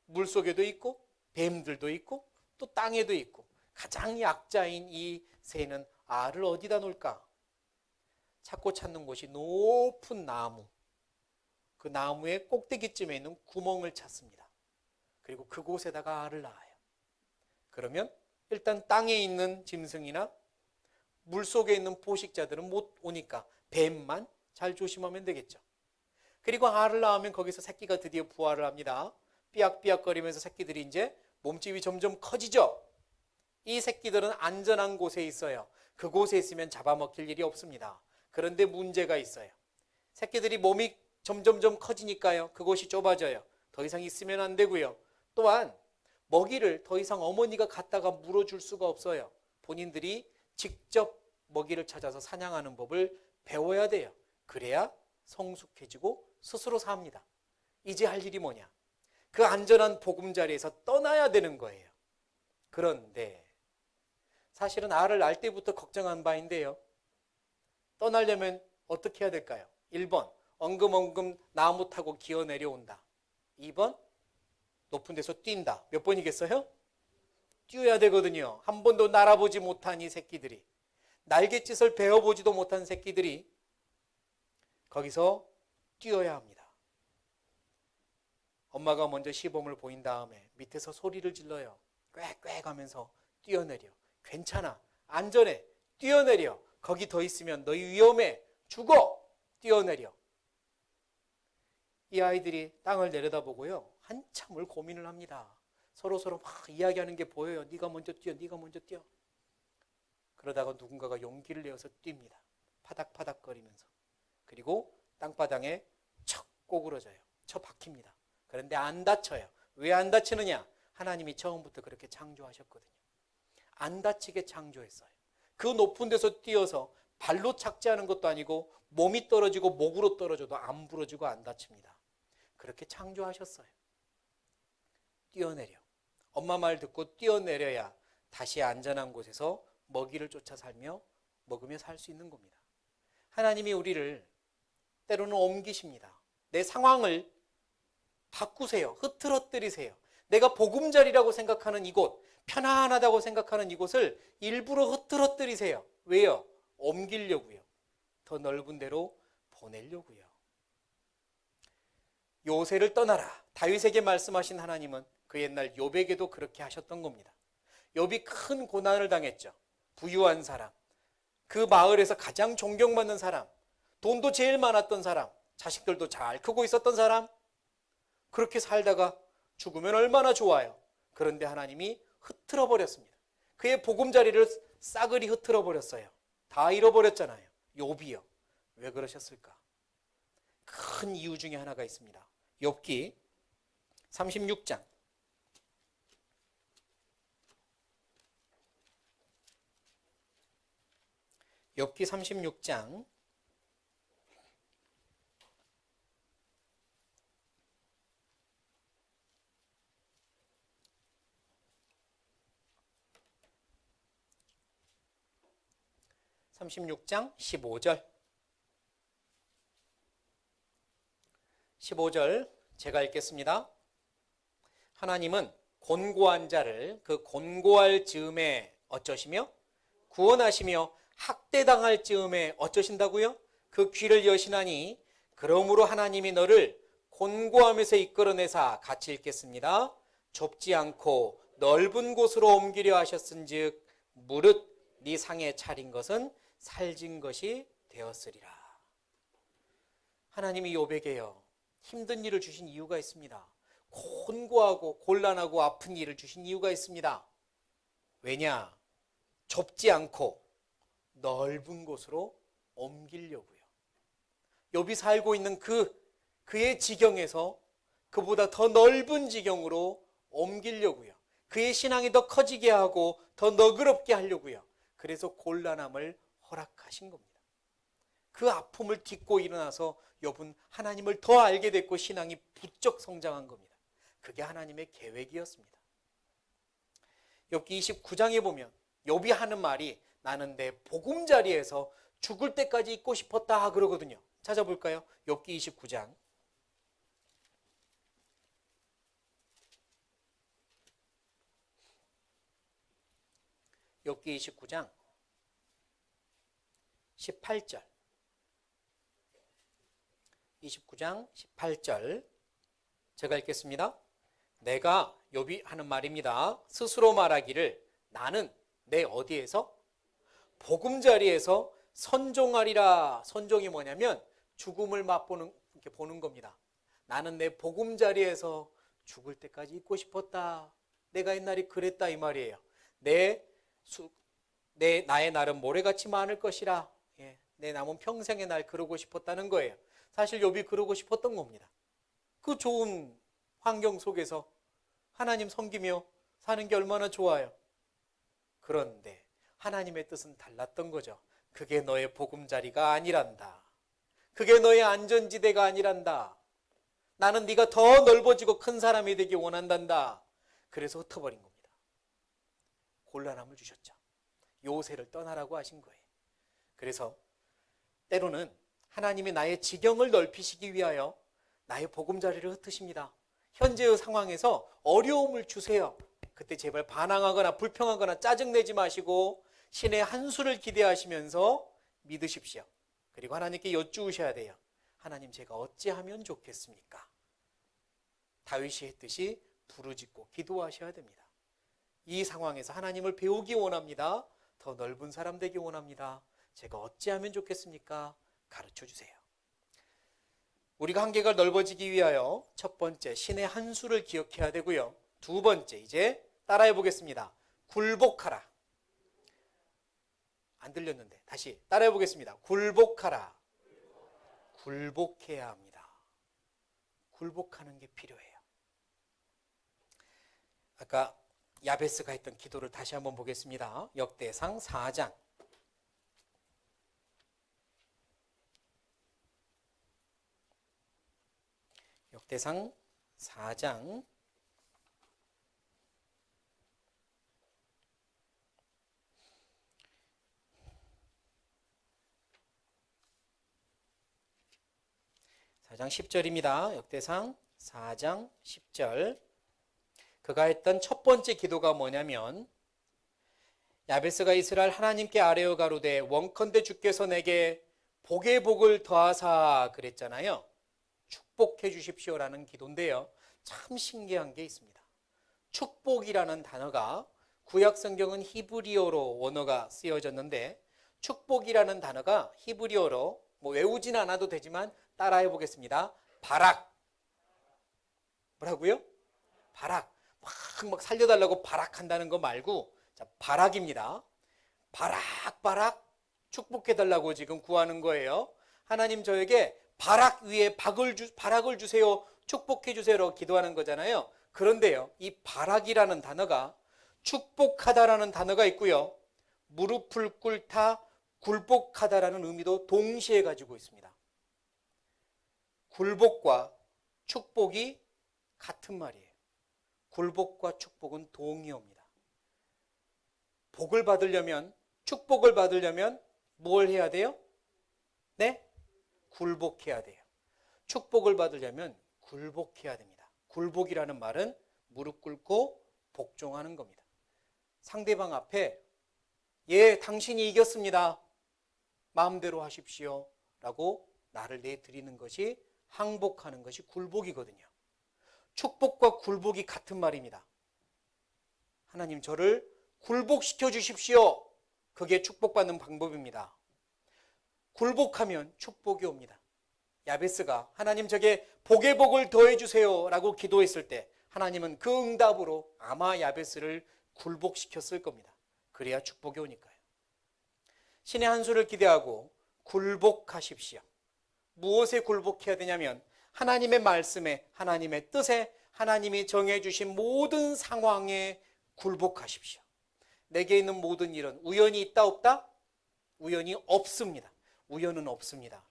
물속에도 있고 뱀들도 있고 또 땅에도 있고. 가장 약자인 이 새는 알을 어디다 놓을까? 찾고 찾는 곳이 높은 나무, 그 나무의 꼭대기쯤에 있는 구멍을 찾습니다. 그리고 그곳에다가 알을 낳아요. 그러면 일단 땅에 있는 짐승이나 물속에 있는 포식자들은 못 오니까 뱀만 잘 조심하면 되겠죠. 그리고 알을 낳으면 거기서 새끼가 드디어 부화를 합니다. 삐약삐약거리면서 새끼들이 이제 몸집이 점점 커지죠. 이 새끼들은 안전한 곳에 있어요. 그곳에 있으면 잡아먹힐 일이 없습니다. 그런데 문제가 있어요. 새끼들이 몸이 점점점 커지니까요, 그곳이 좁아져요. 더 이상 있으면 안 되고요. 또한 먹이를 더 이상 어머니가 갖다가 물어줄 수가 없어요. 본인들이 직접 먹이를 찾아서 사냥하는 법을 배워야 돼요. 그래야 성숙해지고 스스로 삽니다. 이제 할 일이 뭐냐? 그 안전한 보금자리에서 떠나야 되는 거예요. 그런데 사실은 알을 낳을 때부터 걱정한 바인데요, 떠나려면 어떻게 해야 될까요? 1번, 엉금엉금 나무 타고 기어 내려온다. 2번, 높은 데서 뛴다. 몇 번이겠어요? 뛰어야 되거든요. 한 번도 날아보지 못한 이 새끼들이, 날갯짓을 배워보지도 못한 새끼들이 거기서 뛰어야 합니다. 엄마가 먼저 시범을 보인 다음에 밑에서 소리를 질러요. 꽥꽥 하면서 뛰어내려. 괜찮아, 안전해, 뛰어내려. 거기 더 있으면 너희 위험해, 죽어, 뛰어내려. 이 아이들이 땅을 내려다보고요, 한참을 고민을 합니다. 서로 막 이야기하는 게 보여요. 네가 먼저 뛰어, 네가 먼저 뛰어. 그러다가 누군가가 용기를 내어서 뜁니다. 파닥파닥거리면서. 그리고 땅바닥에 척 꼬그러져요. 쳐 박힙니다. 그런데 안 다쳐요. 왜 안 다치느냐? 하나님이 처음부터 그렇게 창조하셨거든요. 안 다치게 창조했어요. 그 높은 데서 뛰어서 발로 착지하는 것도 아니고 몸이 떨어지고 목으로 떨어져도 안 부러지고 안 다칩니다. 그렇게 창조하셨어요. 뛰어내려. 엄마 말 듣고 뛰어내려야 다시 안전한 곳에서 먹이를 쫓아 살며 먹으며 살 수 있는 겁니다. 하나님이 우리를 때로는 옮기십니다. 내 상황을 바꾸세요. 흐트러뜨리세요. 내가 보금자리라고 생각하는 이곳, 편안하다고 생각하는 이곳을 일부러 흐트러뜨리세요. 왜요? 옮기려고요. 더 넓은 데로 보내려고요. 요새를 떠나라. 다윗에게 말씀하신 하나님은 그 옛날 욥에게도 그렇게 하셨던 겁니다. 욥이 큰 고난을 당했죠. 부유한 사람, 그 마을에서 가장 존경받는 사람, 돈도 제일 많았던 사람, 자식들도 잘 크고 있었던 사람, 그렇게 살다가 죽으면 얼마나 좋아요. 그런데 하나님이 흐트러 버렸습니다. 그의 보금자리를 싸그리 흐트러 버렸어요. 다 잃어버렸잖아요. 욥이요. 왜 그러셨을까? 큰 이유 중에 하나가 있습니다. 욥기 36장. 욥기 36장 36장 15절. 15절 제가 읽겠습니다. 하나님은 곤고한 자를 그 곤고할 즈음에 어쩌시며 구원하시며 학대당할 즈음에 어쩌신다고요? 그 귀를 여시나니 그러므로 하나님이 너를 곤고함에서 이끌어내사 같이 읽겠습니다. 좁지 않고 넓은 곳으로 옮기려 하셨은즉 무릇 네 상에 차린 것은 살진 것이 되었으리라. 하나님이 욥에게요, 힘든 일을 주신 이유가 있습니다. 곤고하고 곤란하고 아픈 일을 주신 이유가 있습니다. 왜냐? 좁지 않고 넓은 곳으로 옮기려고요. 욥이 살고 있는 그의 지경에서 그보다 더 넓은 지경으로 옮기려고요. 그의 신앙이 더 커지게 하고 더 너그럽게 하려고요. 그래서 곤란함을 허락하신 겁니다. 그 아픔을 딛고 일어나서 욥은 하나님을 더 알게 됐고 신앙이 부쩍 성장한 겁니다. 그게 하나님의 계획이었습니다. 욥기 29장에 보면 욥이 하는 말이 나는 내 보금자리에서 죽을 때까지 있고 싶었다 그러거든요. 찾아볼까요? 욥기 29장. 욥기 29장 18절. 29장 18절. 제가 읽겠습니다. 내가 욥이 하는 말입니다. 스스로 말하기를 나는 내 어디에서? 보금자리에서 선종하리라. 선종이 뭐냐면 죽음을 맛보는, 이렇게 보는 겁니다. 나는 내 보금자리에서 죽을 때까지 있고 싶었다. 내가 옛날에 그랬다 이 말이에요. 나의 날은 모래같이 많을 것이라. 예, 내 남은 평생의 날 그러고 싶었다는 거예요. 사실 욥이 그러고 싶었던 겁니다. 그 좋은 환경 속에서 하나님 섬기며 사는 게 얼마나 좋아요. 그런데 하나님의 뜻은 달랐던 거죠. 그게 너의 보금자리가 아니란다. 그게 너의 안전지대가 아니란다. 나는 네가 더 넓어지고 큰 사람이 되기 원한단다. 그래서 흩어버린 겁니다. 곤란함을 주셨죠. 요새를 떠나라고 하신 거예요. 그래서 때로는 하나님이 나의 지경을 넓히시기 위하여 나의 보금자리를 흩으십니다. 현재의 상황에서 어려움을 주세요. 그때 제발 반항하거나 불평하거나 짜증내지 마시고 신의 한 수를 기대하시면서 믿으십시오. 그리고 하나님께 여쭈으셔야 돼요. 하나님, 제가 어찌하면 좋겠습니까? 다윗이 했듯이 부르짖고 기도하셔야 됩니다. 이 상황에서 하나님을 배우기 원합니다. 더 넓은 사람 되기 원합니다. 제가 어찌하면 좋겠습니까? 가르쳐 주세요. 우리가 한계가 넓어지기 위하여 첫 번째, 신의 한 수를 기억해야 되고요. 두 번째, 이제 따라해 보겠습니다. 굴복하라. 안 들렸는데 다시 따라해 보겠습니다. 굴복하라. 굴복해야 합니다. 굴복하는 게 필요해요. 아까 야베스가 했던 기도를 다시 한번 보겠습니다. 역대상 4장. 역대상 4장 4장 10절입니다. 역대상 4장 10절. 그가 했던 첫 번째 기도가 뭐냐면 야베스가 이스라엘 하나님께 아뢰어 가로되 원컨대 주께서 내게 복의 복을 더하사 그랬잖아요. 축복해 주십시오라는 기도인데요. 참 신기한 게 있습니다. 축복이라는 단어가 구약 성경은 히브리어로 원어가 쓰여졌는데 축복이라는 단어가 히브리어로 외우진 않아도 되지만 따라해 보겠습니다. 바락. 뭐라고요? 바락. 막 살려달라고 바락한다는 거 말고 자, 바락입니다. 바락 축복해달라고 지금 구하는 거예요. 하나님 저에게 바락 위에 바락을 주세요. 축복해 주세요라고 기도하는 거잖아요. 그런데요, 이 바락이라는 단어가 축복하다라는 단어가 있고요. 무릎을 꿇다, 굴복하다라는 의미도 동시에 가지고 있습니다. 굴복과 축복이 같은 말이에요. 굴복과 축복은 동의어입니다. 복을 받으려면, 축복을 받으려면 뭘 해야 돼요? 네? 굴복해야 돼요. 축복을 받으려면 굴복해야 됩니다. 굴복이라는 말은 무릎 꿇고 복종하는 겁니다. 상대방 앞에 예, 당신이 이겼습니다. 마음대로 하십시오. 라고 나를 내드리는 것이 항복하는 것이 굴복이거든요. 축복과 굴복이 같은 말입니다. 하나님 저를 굴복시켜 주십시오. 그게 축복받는 방법입니다. 굴복하면 축복이 옵니다. 야베스가 하나님 저게 복의 복을 더해 주세요 라고 기도했을 때 하나님은 그 응답으로 아마 야베스를 굴복시켰을 겁니다. 그래야 축복이 오니까요. 신의 한 수를 기대하고 굴복하십시오. 무엇에 굴복해야 되냐면 하나님의 말씀에, 하나님의 뜻에, 하나님이 정해주신 모든 상황에 굴복하십시오. 내게 있는 모든 일은 우연히 있다 없다? 우연이 없습니다. 우연은 없습니다.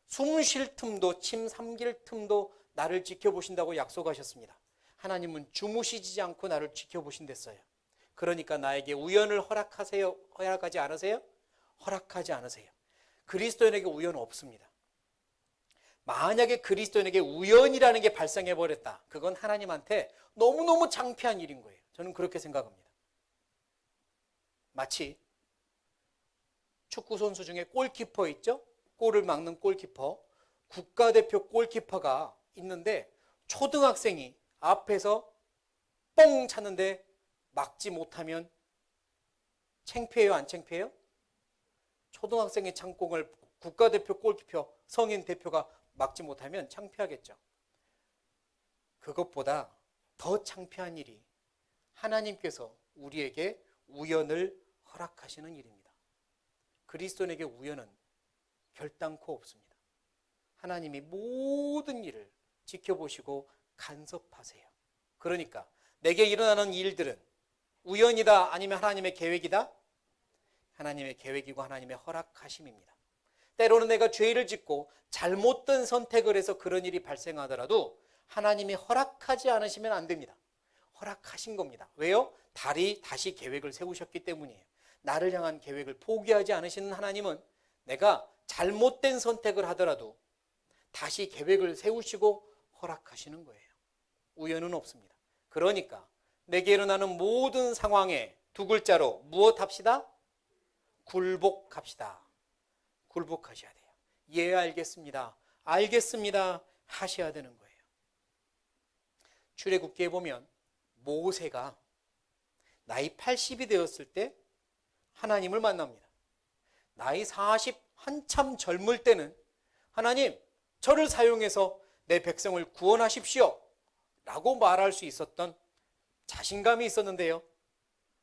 숨 쉴 틈도 침 삼킬 틈도 나를 지켜보신다고 약속하셨습니다. 하나님은 주무시지 않고 나를 지켜보신댔어요. 그러니까 나에게 우연을 허락하지 않으세요? 허락하지 않으세요. 그리스도인에게 우연은 없습니다. 만약에 그리스도인에게 우연이라는 게 발생해버렸다. 그건 하나님한테 너무너무 창피한 일인 거예요. 저는 그렇게 생각합니다. 마치 축구선수 중에 골키퍼 있죠? 골을 막는 골키퍼. 국가대표 골키퍼가 있는데 초등학생이 앞에서 뻥 찼는데 막지 못하면 창피해요? 안 창피해요? 초등학생의 창공을 국가대표 골키퍼 성인 대표가 막지 못하면 창피하겠죠. 그것보다 더 창피한 일이 하나님께서 우리에게 우연을 허락하시는 일입니다. 그리스도인에게 우연은 결단코 없습니다. 하나님이 모든 일을 지켜보시고 간섭하세요. 그러니까 내게 일어나는 일들은 우연이다 아니면 하나님의 계획이다? 하나님의 계획이고 하나님의 허락하심입니다. 때로는 내가 죄를 짓고 잘못된 선택을 해서 그런 일이 발생하더라도 하나님이 허락하지 않으시면 안 됩니다. 허락하신 겁니다. 왜요? 다시 계획을 세우셨기 때문이에요. 나를 향한 계획을 포기하지 않으시는 하나님은 내가 잘못된 선택을 하더라도 다시 계획을 세우시고 허락하시는 거예요. 우연은 없습니다. 그러니까 내게 일어나는 모든 상황에 두 글자로 무엇 합시다? 굴복합시다. 굴복하셔야 돼요. 예, 알겠습니다. 알겠습니다. 하셔야 되는 거예요. 출애굽기에 보면 모세가 나이 80이 되었을 때 하나님을 만납니다. 나이 40 한참 젊을 때는 하나님, 저를 사용해서 내 백성을 구원하십시오 라고 말할 수 있었던 자신감이 있었는데요.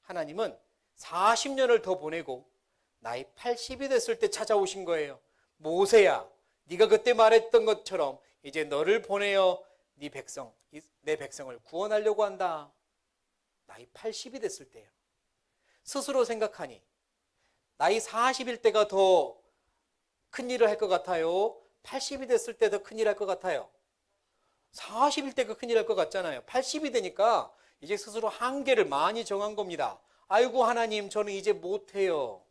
하나님은 40년을 더 보내고 나이 80이 됐을 때 찾아오신 거예요. 모세야, 네가 그때 말했던 것처럼 이제 너를 보내어 내 백성을 구원하려고 한다. 나이 80이 됐을 때요. 스스로 생각하니 나이 40일 때가 더 큰일을 할 것 같아요? 80이 됐을 때 더 큰일 할 것 같아요? 40일 때가 큰일 할 것 같잖아요. 80이 되니까 이제 스스로 한계를 많이 정한 겁니다. 아이고 하나님, 저는 이제 못해요.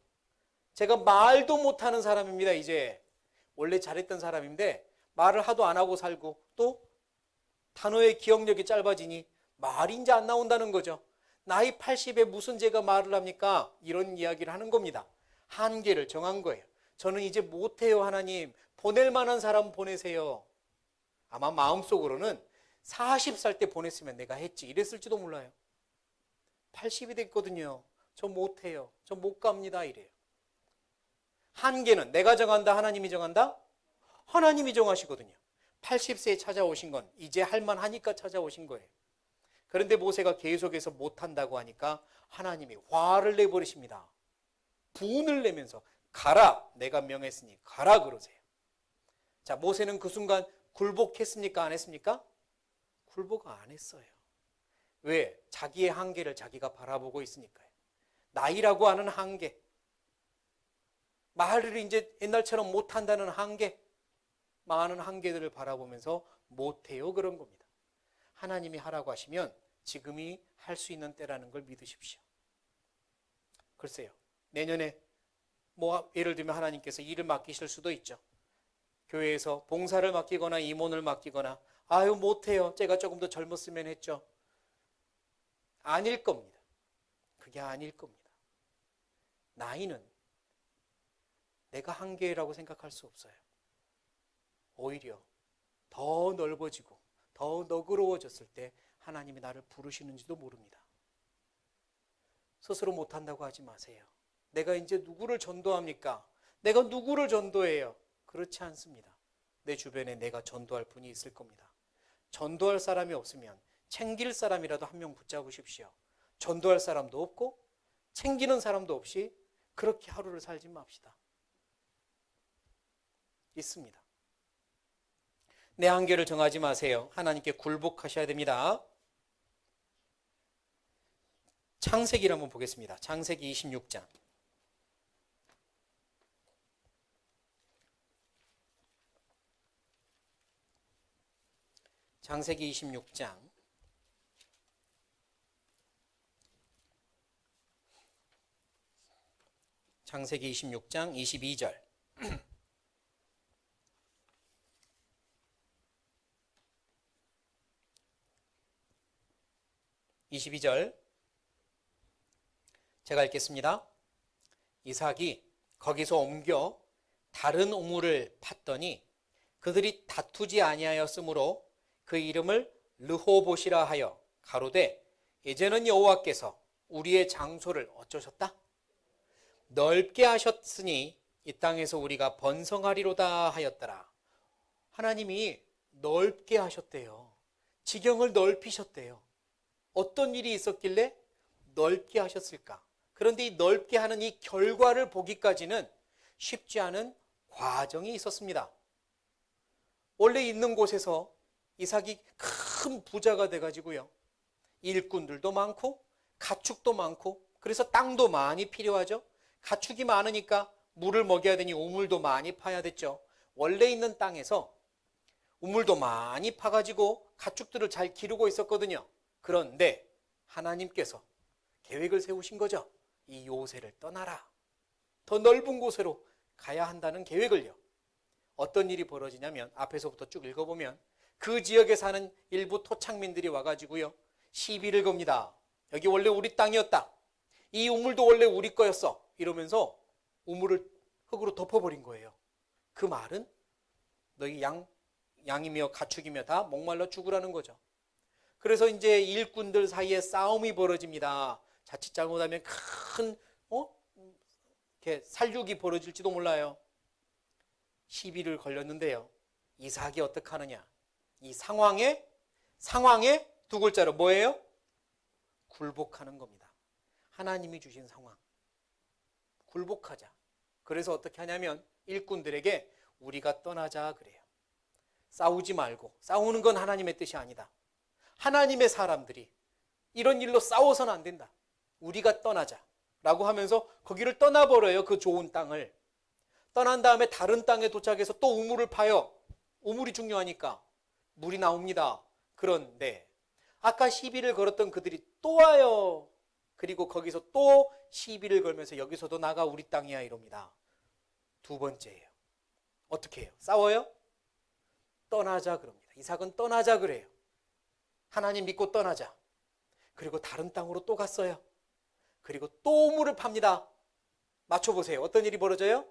제가 말도 못하는 사람입니다. 이제 원래 잘했던 사람인데 말을 하도 안 하고 살고 또 단어의 기억력이 짧아지니 말이 이제 안 나온다는 거죠. 나이 80에 무슨 제가 말을 합니까? 이런 이야기를 하는 겁니다. 한계를 정한 거예요. 저는 이제 못해요. 하나님, 보낼 만한 사람 보내세요. 아마 마음속으로는 40살 때 보냈으면 내가 했지 이랬을지도 몰라요. 80이 됐거든요. 저 못해요. 저 못 갑니다. 이래요. 한계는 내가 정한다? 하나님이 정한다? 하나님이 정하시거든요. 80세에 찾아오신 건 이제 할만하니까 찾아오신 거예요. 그런데 모세가 계속해서 못한다고 하니까 하나님이 화를 내버리십니다. 분을 내면서 가라, 내가 명했으니 가라 그러세요. 자, 모세는 그 순간 굴복했습니까? 안 했습니까? 굴복 안 했어요. 왜? 자기의 한계를 자기가 바라보고 있으니까요. 나이라고 하는 한계, 말을 이제 옛날처럼 못한다는 한계, 많은 한계들을 바라보면서 못해요 그런 겁니다. 하나님이 하라고 하시면 지금이 할 수 있는 때라는 걸 믿으십시오. 글쎄요, 내년에 예를 들면 하나님께서 일을 맡기실 수도 있죠. 교회에서 봉사를 맡기거나 임원을 맡기거나 아유 못해요, 제가 조금 더 젊었으면 했죠. 아닐 겁니다. 그게 아닐 겁니다. 나이는 내가 한계라고 생각할 수 없어요. 오히려 더 넓어지고 더 너그러워졌을 때 하나님이 나를 부르시는지도 모릅니다. 스스로 못한다고 하지 마세요. 내가 이제 누구를 전도합니까? 내가 누구를 전도해요? 그렇지 않습니다. 내 주변에 내가 전도할 분이 있을 겁니다. 전도할 사람이 없으면 챙길 사람이라도 한 명 붙잡으십시오. 전도할 사람도 없고 챙기는 사람도 없이 그렇게 하루를 살지 맙시다. 있습니다. 내 한계를 정하지 마세요. 하나님께 굴복하셔야 됩니다. 창세기를 한번 보겠습니다. 창세기 26장. 창세기 26장 22절. 22절 제가 읽겠습니다. 이삭이 거기서 옮겨 다른 우물을 팠더니 그들이 다투지 아니하였으므로 그 이름을 르호봇이라 하여 가로되 이제는 여호와께서 우리의 장소를 어쩌셨다? 넓게 하셨으니 이 땅에서 우리가 번성하리로다 하였더라. 하나님이 넓게 하셨대요. 지경을 넓히셨대요. 어떤 일이 있었길래 넓게 하셨을까? 그런데 이 넓게 하는 이 결과를 보기까지는 쉽지 않은 과정이 있었습니다. 원래 있는 곳에서 이삭이 큰 부자가 돼가지고요. 일꾼들도 많고 가축도 많고 그래서 땅도 많이 필요하죠. 가축이 많으니까 물을 먹여야 되니 우물도 많이 파야 됐죠. 원래 있는 땅에서 우물도 많이 파가지고 가축들을 잘 기르고 있었거든요. 그런데 하나님께서 계획을 세우신 거죠. 이 요새를 떠나라. 더 넓은 곳으로 가야 한다는 계획을요. 어떤 일이 벌어지냐면 앞에서부터 쭉 읽어보면 그 지역에 사는 일부 토착민들이 와가지고요. 시비를 겁니다. 여기 원래 우리 땅이었다. 이 우물도 원래 우리 거였어. 이러면서 우물을 흙으로 덮어버린 거예요. 그 말은 너희 양이며 가축이며 다 목말라 죽으라는 거죠. 그래서 이제 일꾼들 사이에 싸움이 벌어집니다. 자칫 잘못하면 큰 이렇게 살육이 벌어질지도 몰라요. 시비를 걸렸는데요. 이삭이 어떻게 하느냐? 이 상황에 두 글자로 뭐예요? 굴복하는 겁니다. 하나님이 주신 상황. 굴복하자. 그래서 어떻게 하냐면 일꾼들에게 우리가 떠나자 그래요. 싸우지 말고. 싸우는 건 하나님의 뜻이 아니다. 하나님의 사람들이 이런 일로 싸워서는 안 된다. 우리가 떠나자 라고 하면서 거기를 떠나버려요. 그 좋은 땅을. 떠난 다음에 다른 땅에 도착해서 또 우물을 파요. 우물이 중요하니까 물이 나옵니다. 그런데 아까 시비를 걸었던 그들이 또 와요. 그리고 거기서 또 시비를 걸면서 여기서도 나가 우리 땅이야 이럽니다. 두 번째예요. 어떻게 해요? 싸워요? 떠나자 그럽니다. 이삭은 떠나자 그래요. 하나님 믿고 떠나자. 그리고 다른 땅으로 또 갔어요. 그리고 또 우물을 팝니다. 맞춰보세요. 어떤 일이 벌어져요?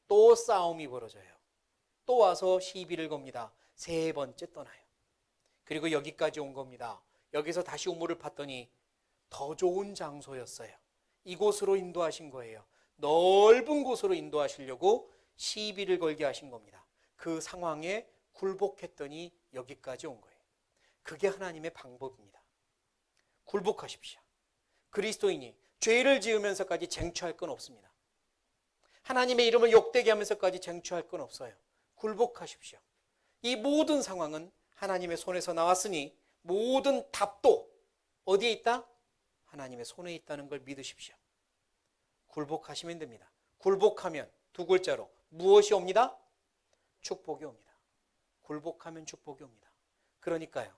또 싸움이 벌어져요. 또 와서 시비를 겁니다. 세 번째 떠나요. 그리고 여기까지 온 겁니다. 여기서 다시 우물을 팠더니 더 좋은 장소였어요. 이곳으로 인도하신 거예요. 넓은 곳으로 인도하시려고 시비를 걸게 하신 겁니다. 그 상황에 굴복했더니 여기까지 온 거예요. 그게 하나님의 방법입니다. 굴복하십시오. 그리스도인이 죄를 지으면서까지 쟁취할 건 없습니다. 하나님의 이름을 욕되게 하면서까지 쟁취할 건 없어요. 굴복하십시오. 이 모든 상황은 하나님의 손에서 나왔으니 모든 답도 어디에 있다? 하나님의 손에 있다는 걸 믿으십시오. 굴복하시면 됩니다. 굴복하면 두 글자로 무엇이 옵니다? 축복이 옵니다. 굴복하면 축복이 옵니다. 그러니까요.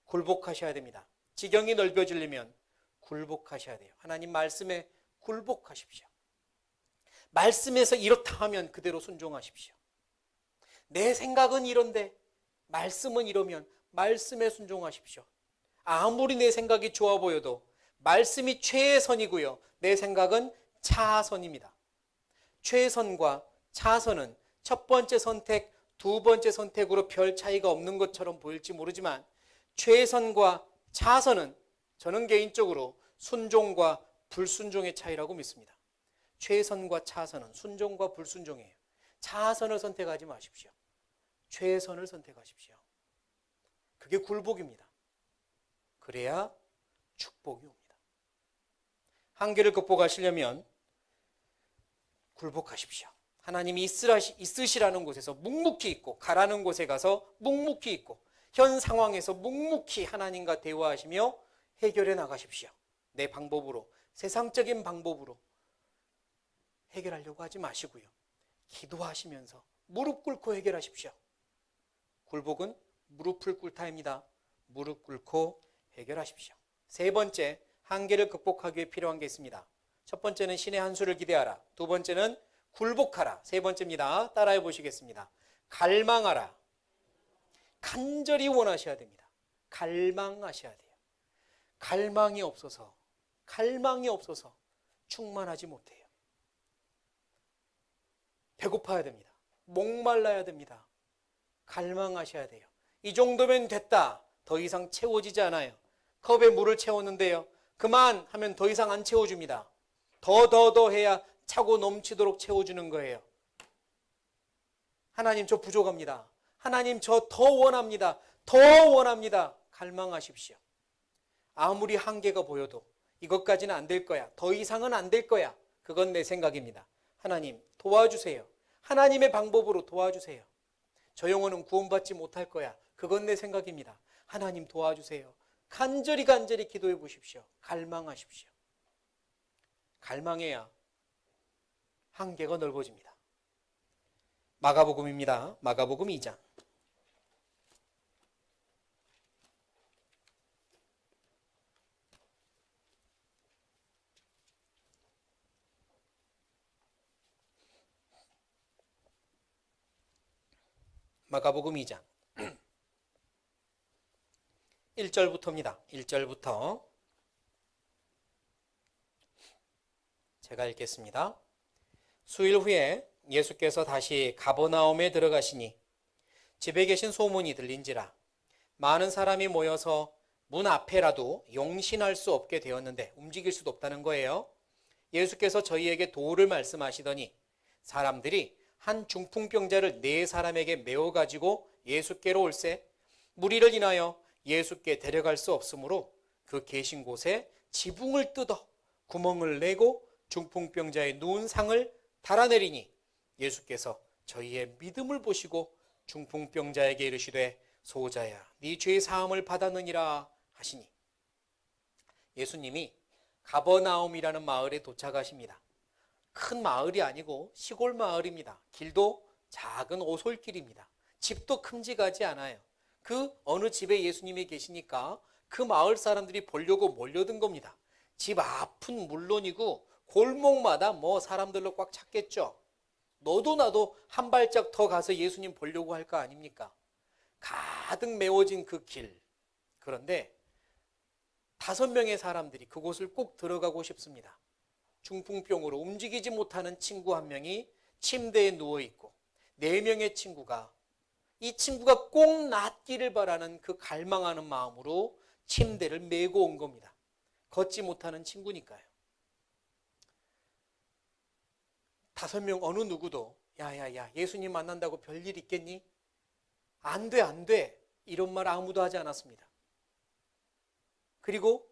굴복하셔야 됩니다. 지경이 넓어지려면 굴복하셔야 돼요. 하나님 말씀에 굴복하십시오. 말씀에서 이렇다 하면 그대로 순종하십시오. 내 생각은 이런데 말씀은 이러면 말씀에 순종하십시오. 아무리 내 생각이 좋아 보여도 말씀이 최선이고요. 내 생각은 차선입니다. 최선과 차선은 첫 번째 선택, 두 번째 선택으로 별 차이가 없는 것처럼 보일지 모르지만 최선과 차선은 저는 개인적으로 순종과 불순종의 차이라고 믿습니다. 최선과 차선은 순종과 불순종이에요. 차선을 선택하지 마십시오. 최선을 선택하십시오. 그게 굴복입니다. 그래야 축복이 옵니다. 한계를 극복하시려면 굴복하십시오. 하나님이 있으시라는 곳에서 묵묵히 있고 가라는 곳에 가서 묵묵히 있고 현 상황에서 묵묵히 하나님과 대화하시며 해결해 나가십시오. 내 방법으로, 세상적인 방법으로 해결하려고 하지 마시고요. 기도하시면서 무릎 꿇고 해결하십시오. 굴복은 무릎을 꿇을 타입니다. 무릎 꿇고 해결하십시오. 세 번째, 한계를 극복하기 위해 필요한 게 있습니다. 첫 번째는 신의 한 수를 기대하라. 두 번째는 굴복하라. 세 번째입니다. 따라해 보시겠습니다. 갈망하라. 간절히 원하셔야 됩니다. 갈망하셔야 돼요. 갈망이 없어서 충만하지 못해요. 배고파야 됩니다. 목말라야 됩니다. 갈망하셔야 돼요. 이 정도면 됐다. 더 이상 채워지지 않아요. 컵에 물을 채웠는데요. 그만 하면 더 이상 안 채워줍니다. 더 해야 차고 넘치도록 채워주는 거예요. 하나님, 저 부족합니다. 하나님, 저 더 원합니다. 더 원합니다. 갈망하십시오. 아무리 한계가 보여도 이것까지는 안 될 거야. 더 이상은 안 될 거야. 그건 내 생각입니다. 하나님, 도와주세요. 하나님의 방법으로 도와주세요. 저 영혼은 구원받지 못할 거야. 그건 내 생각입니다. 하나님, 도와주세요. 간절히 기도해 보십시오. 갈망하십시오. 갈망해야 한계가 넓어집니다. 마가복음입니다. 마가복음 2장. 마가복음 2장 1절부터입니다. 1절부터 제가 읽겠습니다. 수일 후에 예수께서 다시 가버나움에 들어가시니 집에 계신 소문이 들린지라 많은 사람이 모여서 문 앞에라도 용신할 수 없게 되었는데, 움직일 수도 없다는 거예요. 예수께서 저희에게 도를 말씀하시더니 사람들이 한 중풍병자를 4사람에게 메워 가지고 예수께로 올세 무리를 인하여 예수께 데려갈 수 없으므로 그 계신 곳에 지붕을 뜯어 구멍을 내고 중풍병자의 누운 상을 달아내리니 예수께서 저희의 믿음을 보시고 중풍병자에게 이르시되 소자야, 네 죄의 사함을 받았느니라 하시니, 예수님이 가버나움이라는 마을에 도착하십니다. 큰 마을이 아니고 시골 마을입니다. 길도 작은 오솔길입니다. 집도 큼직하지 않아요. 그 어느 집에 예수님이 계시니까 그 마을 사람들이 보려고 몰려든 겁니다. 집 앞은 물론이고 골목마다 사람들로 꽉 찼겠죠. 너도 나도 한 발짝 더 가서 예수님 보려고 할 거 아닙니까? 가득 메워진 그 길. 그런데 5명의 사람들이 그곳을 꼭 들어가고 싶습니다. 중풍병으로 움직이지 못하는 친구 한 명이 침대에 누워있고 4명의 친구가, 이 친구가 꼭 낫기를 바라는 그 갈망하는 마음으로 침대를 메고 온 겁니다. 걷지 못하는 친구니까요. 5명 어느 누구도 야야야, 예수님 만난다고 별일 있겠니? 안 돼. 이런 말 아무도 하지 않았습니다. 그리고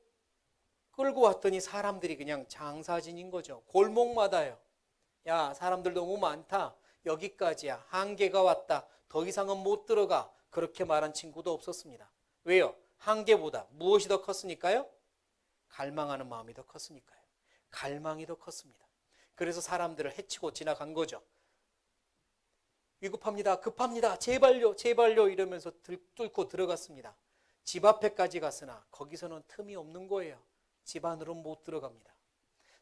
끌고 왔더니 사람들이 그냥 장사진인 거죠. 골목마다요. 야, 사람들 너무 많다. 여기까지야. 한계가 왔다. 더 이상은 못 들어가. 그렇게 말한 친구도 없었습니다. 왜요? 한계보다 무엇이 더 컸으니까요? 갈망하는 마음이 더 컸으니까요. 갈망이 더 컸습니다. 그래서 사람들을 해치고 지나간 거죠. 위급합니다. 급합니다. 제발요 이러면서 뚫고 들어갔습니다. 집 앞에까지 갔으나 거기서는 틈이 없는 거예요. 집 안으로 못 들어갑니다.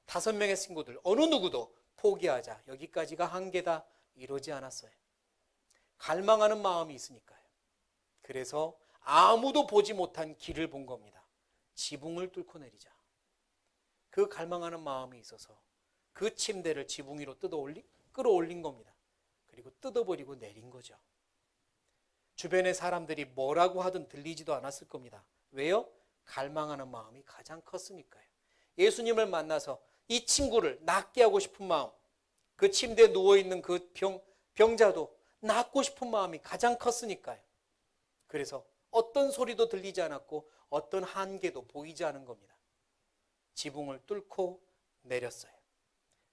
5명의 친구들 어느 누구도 포기하자, 여기까지가 한계다, 이러지 않았어요. 갈망하는 마음이 있으니까요. 그래서 아무도 보지 못한 길을 본 겁니다. 지붕을 뚫고 내리자. 그 갈망하는 마음이 있어서 그 침대를 지붕 위로 끌어올린 겁니다. 그리고 뜯어버리고 내린 거죠. 주변의 사람들이 뭐라고 하든 들리지도 않았을 겁니다. 왜요? 갈망하는 마음이 가장 컸으니까요. 예수님을 만나서 이 친구를 낫게 하고 싶은 마음, 그 침대에 누워있는 그 병자도 낫고 싶은 마음이 가장 컸으니까요. 그래서 어떤 소리도 들리지 않았고 어떤 한계도 보이지 않은 겁니다. 지붕을 뚫고 내렸어요.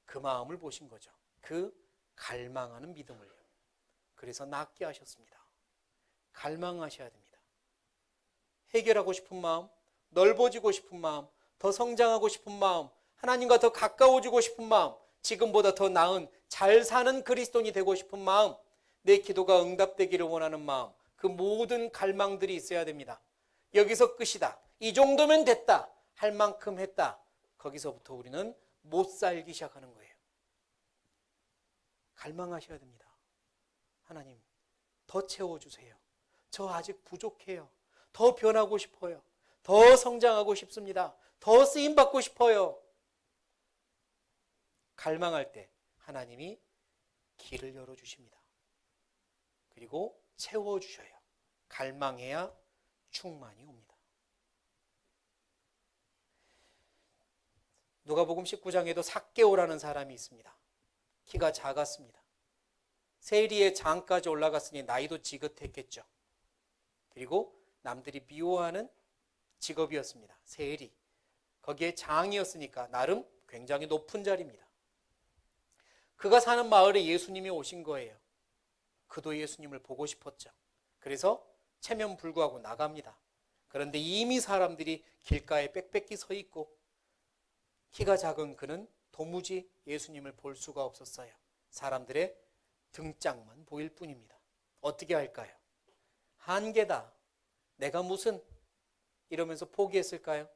그 마음을 보신 거죠. 그 갈망하는 믿음을요. 그래서 낫게 하셨습니다. 갈망하셔야 됩니다. 해결하고 싶은 마음, 넓어지고 싶은 마음, 더 성장하고 싶은 마음, 하나님과 더 가까워지고 싶은 마음, 지금보다 더 나은 잘 사는 그리스도인이 되고 싶은 마음, 내 기도가 응답되기를 원하는 마음, 그 모든 갈망들이 있어야 됩니다. 여기서 끝이다. 이 정도면 됐다. 할 만큼 했다. 거기서부터 우리는 못 살기 시작하는 거예요. 갈망하셔야 됩니다. 하나님, 더 채워주세요. 저 아직 부족해요. 더 변하고 싶어요. 더 성장하고 싶습니다. 더 쓰임받고 싶어요. 갈망할 때 하나님이 길을 열어주십니다. 그리고 채워주셔요. 갈망해야 충만이 옵니다. 누가복음 19장에도 삭개오라는 사람이 있습니다. 키가 작았습니다. 세리의 장까지 올라갔으니 나이도 지긋했겠죠. 그리고 남들이 미워하는 직업이었습니다. 세리. 거기에 장이었으니까 나름 굉장히 높은 자리입니다. 그가 사는 마을에 예수님이 오신 거예요. 그도 예수님을 보고 싶었죠. 그래서 체면 불구하고 나갑니다. 그런데 이미 사람들이 길가에 빽빽히 서 있고 키가 작은 그는 도무지 예수님을 볼 수가 없었어요. 사람들의 등짝만 보일 뿐입니다. 어떻게 할까요? 한계다. 내가 무슨 이러면서 포기했을까요?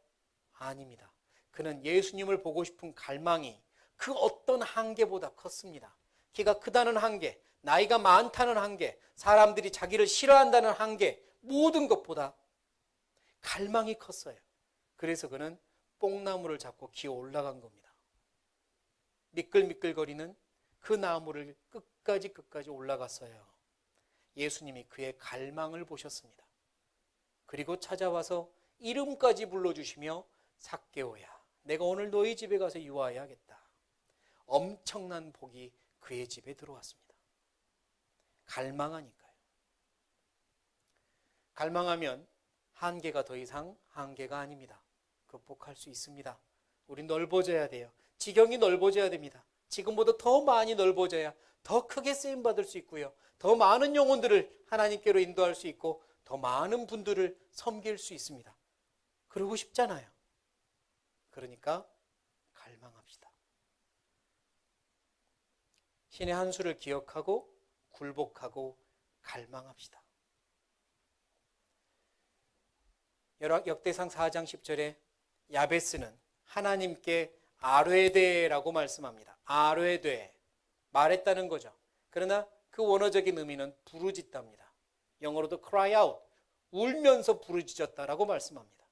아닙니다. 그는 예수님을 보고 싶은 갈망이 그 어떤 한계보다 컸습니다. 키가 크다는 한계, 나이가 많다는 한계, 사람들이 자기를 싫어한다는 한계, 모든 것보다 갈망이 컸어요. 그래서 그는 뽕나무를 잡고 기어 올라간 겁니다. 미끌미끌거리는 그 나무를 끝까지 올라갔어요. 예수님이 그의 갈망을 보셨습니다. 그리고 찾아와서 이름까지 불러주시며 삭개오야, 내가 오늘 너희 집에 가서 유하여야겠다. 엄청난 복이 그의 집에 들어왔습니다. 갈망하니까요. 갈망하면 한계가 더 이상 한계가 아닙니다. 극복할 수 있습니다. 우리 넓어져야 돼요. 지경이 넓어져야 됩니다. 지금보다 더 많이 넓어져야 더 크게 쓰임받을 수 있고요. 더 많은 영혼들을 하나님께로 인도할 수 있고 더 많은 분들을 섬길 수 있습니다. 그러고 싶잖아요. 그러니까 갈망합시다. 신의 한 수를 기억하고 굴복하고 갈망합시다. 역대상 4장 10절에 야베스는 하나님께 아뢰되라고 말씀합니다. 아뢰되, 말했다는 거죠. 그러나 그 원어적인 의미는 부르짖답니다. 영어로도 cry out, 울면서 부르짖었다라고 말씀합니다.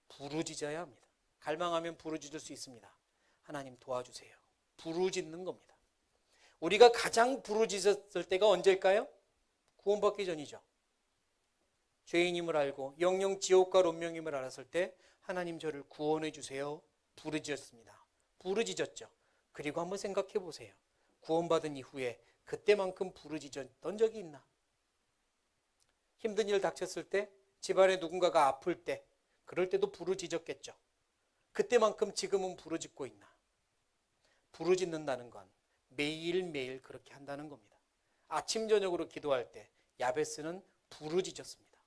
부르짖어야 합니다. 갈망하면 부르짖을 수 있습니다. 하나님 도와주세요. 부르짖는 겁니다. 우리가 가장 부르짖었을 때가 언제일까요? 구원받기 전이죠. 죄인임을 알고 영영 지옥과 론명임을 알았을 때 하나님 저를 구원해 주세요. 부르짖었습니다. 부르짖었죠. 그리고 한번 생각해 보세요. 구원받은 이후에 그때만큼 부르짖었던 적이 있나? 힘든 일 닥쳤을 때, 집안에 누군가가 아플 때, 그럴 때도 부르짖었겠죠. 그때만큼 지금은 부르짖고 있나? 부르짖는다는 건 매일매일 그렇게 한다는 겁니다. 아침 저녁으로 기도할 때 야베스는 부르짖었습니다.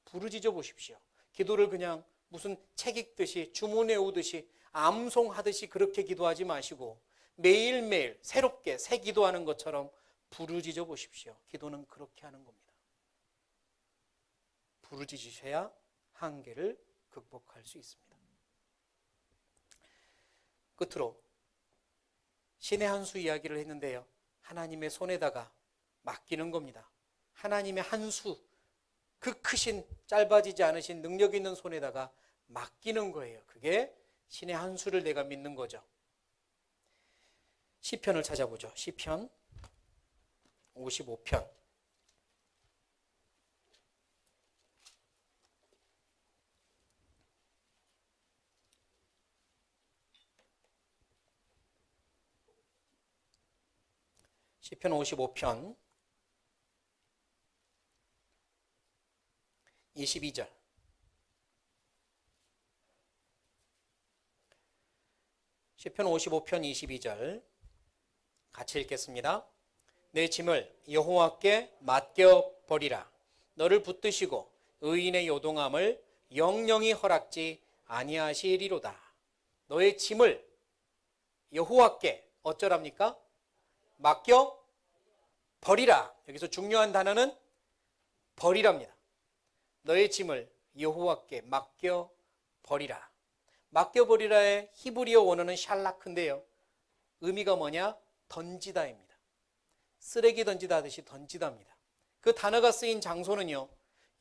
부르짖어 보십시오. 기도를 그냥 무슨 책 읽듯이 주문 외우듯이 암송하듯이 그렇게 기도하지 마시고 매일매일 새롭게 새 기도하는 것처럼 부르짖어 보십시오. 기도는 그렇게 하는 겁니다. 부르짖으셔야 한계를 극복할 수 있습니다. 끝으로 신의 한 수 이야기를 했는데요. 하나님의 손에다가 맡기는 겁니다. 하나님의 한 수, 그 크신 짧아지지 않으신 능력 있는 손에다가 맡기는 거예요. 그게 신의 한 수를 내가 믿는 거죠. 시편을 찾아보죠. 시편 55편. 시편 55편 22절. 시편 55편 22절 같이 읽겠습니다. 내 짐을 여호와께 맡겨 버리라. 너를 붙드시고 의인의 요동함을 영영히 허락지 아니하시리로다. 너의 짐을 여호와께 어쩌랍니까? 맡겨 버리라. 여기서 중요한 단어는 버리랍니다. 너의 짐을 여호와께 맡겨 버리라. 맡겨 버리라의 히브리어 원어는 샬라크인데요. 의미가 뭐냐? 던지다입니다. 쓰레기 던지다 하듯이 던지다입니다. 그 단어가 쓰인 장소는요,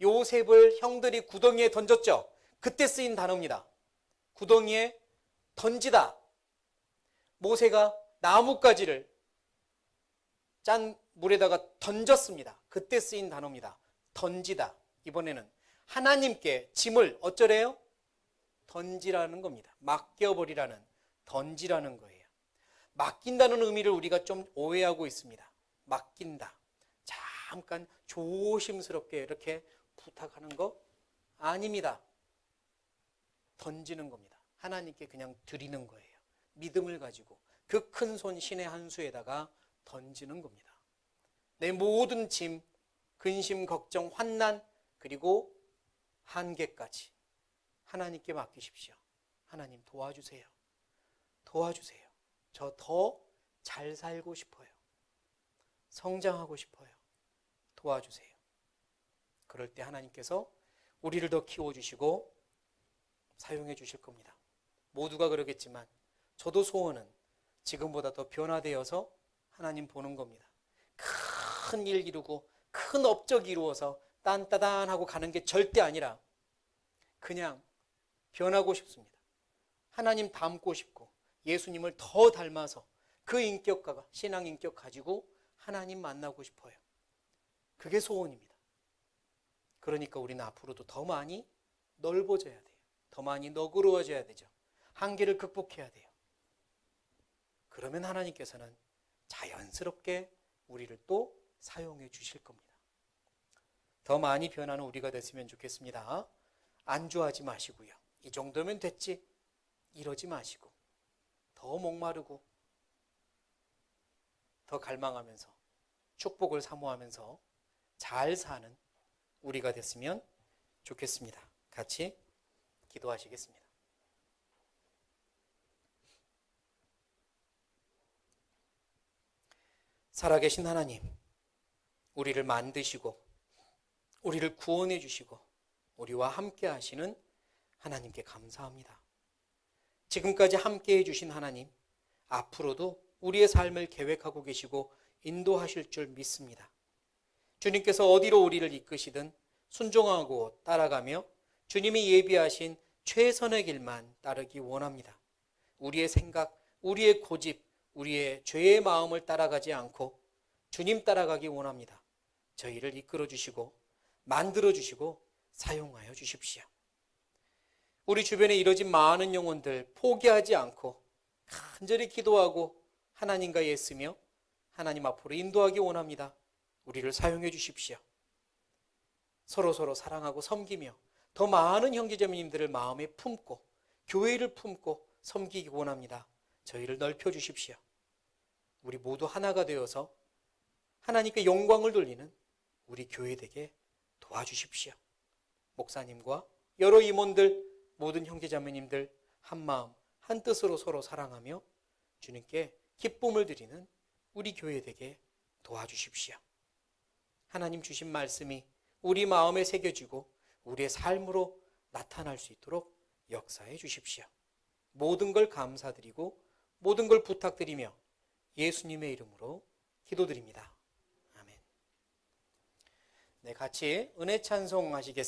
요셉을 형들이 구덩이에 던졌죠. 그때 쓰인 단어입니다. 구덩이에 던지다. 모세가 나뭇가지를 짠 물에다가 던졌습니다. 그때 쓰인 단어입니다. 던지다. 이번에는 하나님께 짐을 어쩌래요? 던지라는 겁니다. 맡겨버리라는, 던지라는 거예요. 맡긴다는 의미를 우리가 좀 오해하고 있습니다. 맡긴다. 잠깐 조심스럽게 이렇게 부탁하는 거 아닙니다. 던지는 겁니다. 하나님께 그냥 드리는 거예요. 믿음을 가지고 그 큰 손 신의 한 수에다가 던지는 겁니다. 내 모든 짐, 근심, 걱정, 환난, 그리고 한계까지 하나님께 맡기십시오. 하나님 도와주세요. 도와주세요. 저 더 잘 살고 싶어요. 성장하고 싶어요. 도와주세요. 그럴 때 하나님께서 우리를 더 키워주시고 사용해 주실 겁니다. 모두가 그러겠지만 저도 소원은 지금보다 더 변화되어서 하나님 보는 겁니다. 큰 일 이루고 큰 업적 이루어서 딴따단하고 가는 게 절대 아니라 그냥 변하고 싶습니다. 하나님 닮고 싶고 예수님을 더 닮아서 그 인격과 신앙 인격 가지고 하나님 만나고 싶어요. 그게 소원입니다. 그러니까 우리는 앞으로도 더 많이 넓어져야 돼요. 더 많이 너그러워져야 되죠. 한계를 극복해야 돼요. 그러면 하나님께서는 자연스럽게 우리를 또 사용해 주실 겁니다. 더 많이 변하는 우리가 됐으면 좋겠습니다. 안주하지 마시고요. 이 정도면 됐지? 이러지 마시고 더 목마르고 더 갈망하면서 축복을 사모하면서 잘 사는 우리가 됐으면 좋겠습니다. 같이 기도하시겠습니다. 살아계신 하나님, 우리를 만드시고 우리를 구원해 주시고 우리와 함께 하시는 하나님께 감사합니다. 지금까지 함께 해주신 하나님, 앞으로도 우리의 삶을 계획하고 계시고 인도하실 줄 믿습니다. 주님께서 어디로 우리를 이끄시든 순종하고 따라가며 주님이 예비하신 최선의 길만 따르기 원합니다. 우리의 생각, 우리의 고집, 우리의 죄의 마음을 따라가지 않고 주님 따라가기 원합니다. 저희를 이끌어 주시고 만들어 주시고 사용하여 주십시오. 우리 주변에 이뤄진 많은 영혼들 포기하지 않고 간절히 기도하고 하나님과 애쓰며 하나님 앞으로 인도하기 원합니다. 우리를 사용해 주십시오. 서로 사랑하고 섬기며 더 많은 형제자매님들을 마음에 품고 교회를 품고 섬기기 원합니다. 저희를 넓혀 주십시오. 우리 모두 하나가 되어서 하나님께 영광을 돌리는 우리 교회 되게 도와주십시오. 목사님과 여러 임원들, 모든 형제자매님들 한마음 한뜻으로 서로 사랑하며 주님께 기쁨을 드리는 우리 교회 되게 도와주십시오. 하나님 주신 말씀이 우리 마음에 새겨지고 우리의 삶으로 나타날 수 있도록 역사해 주십시오. 모든 걸 감사드리고 모든 걸 부탁드리며 예수님의 이름으로 기도드립니다. 아멘. 네, 같이 은혜 찬송 하시겠습니다.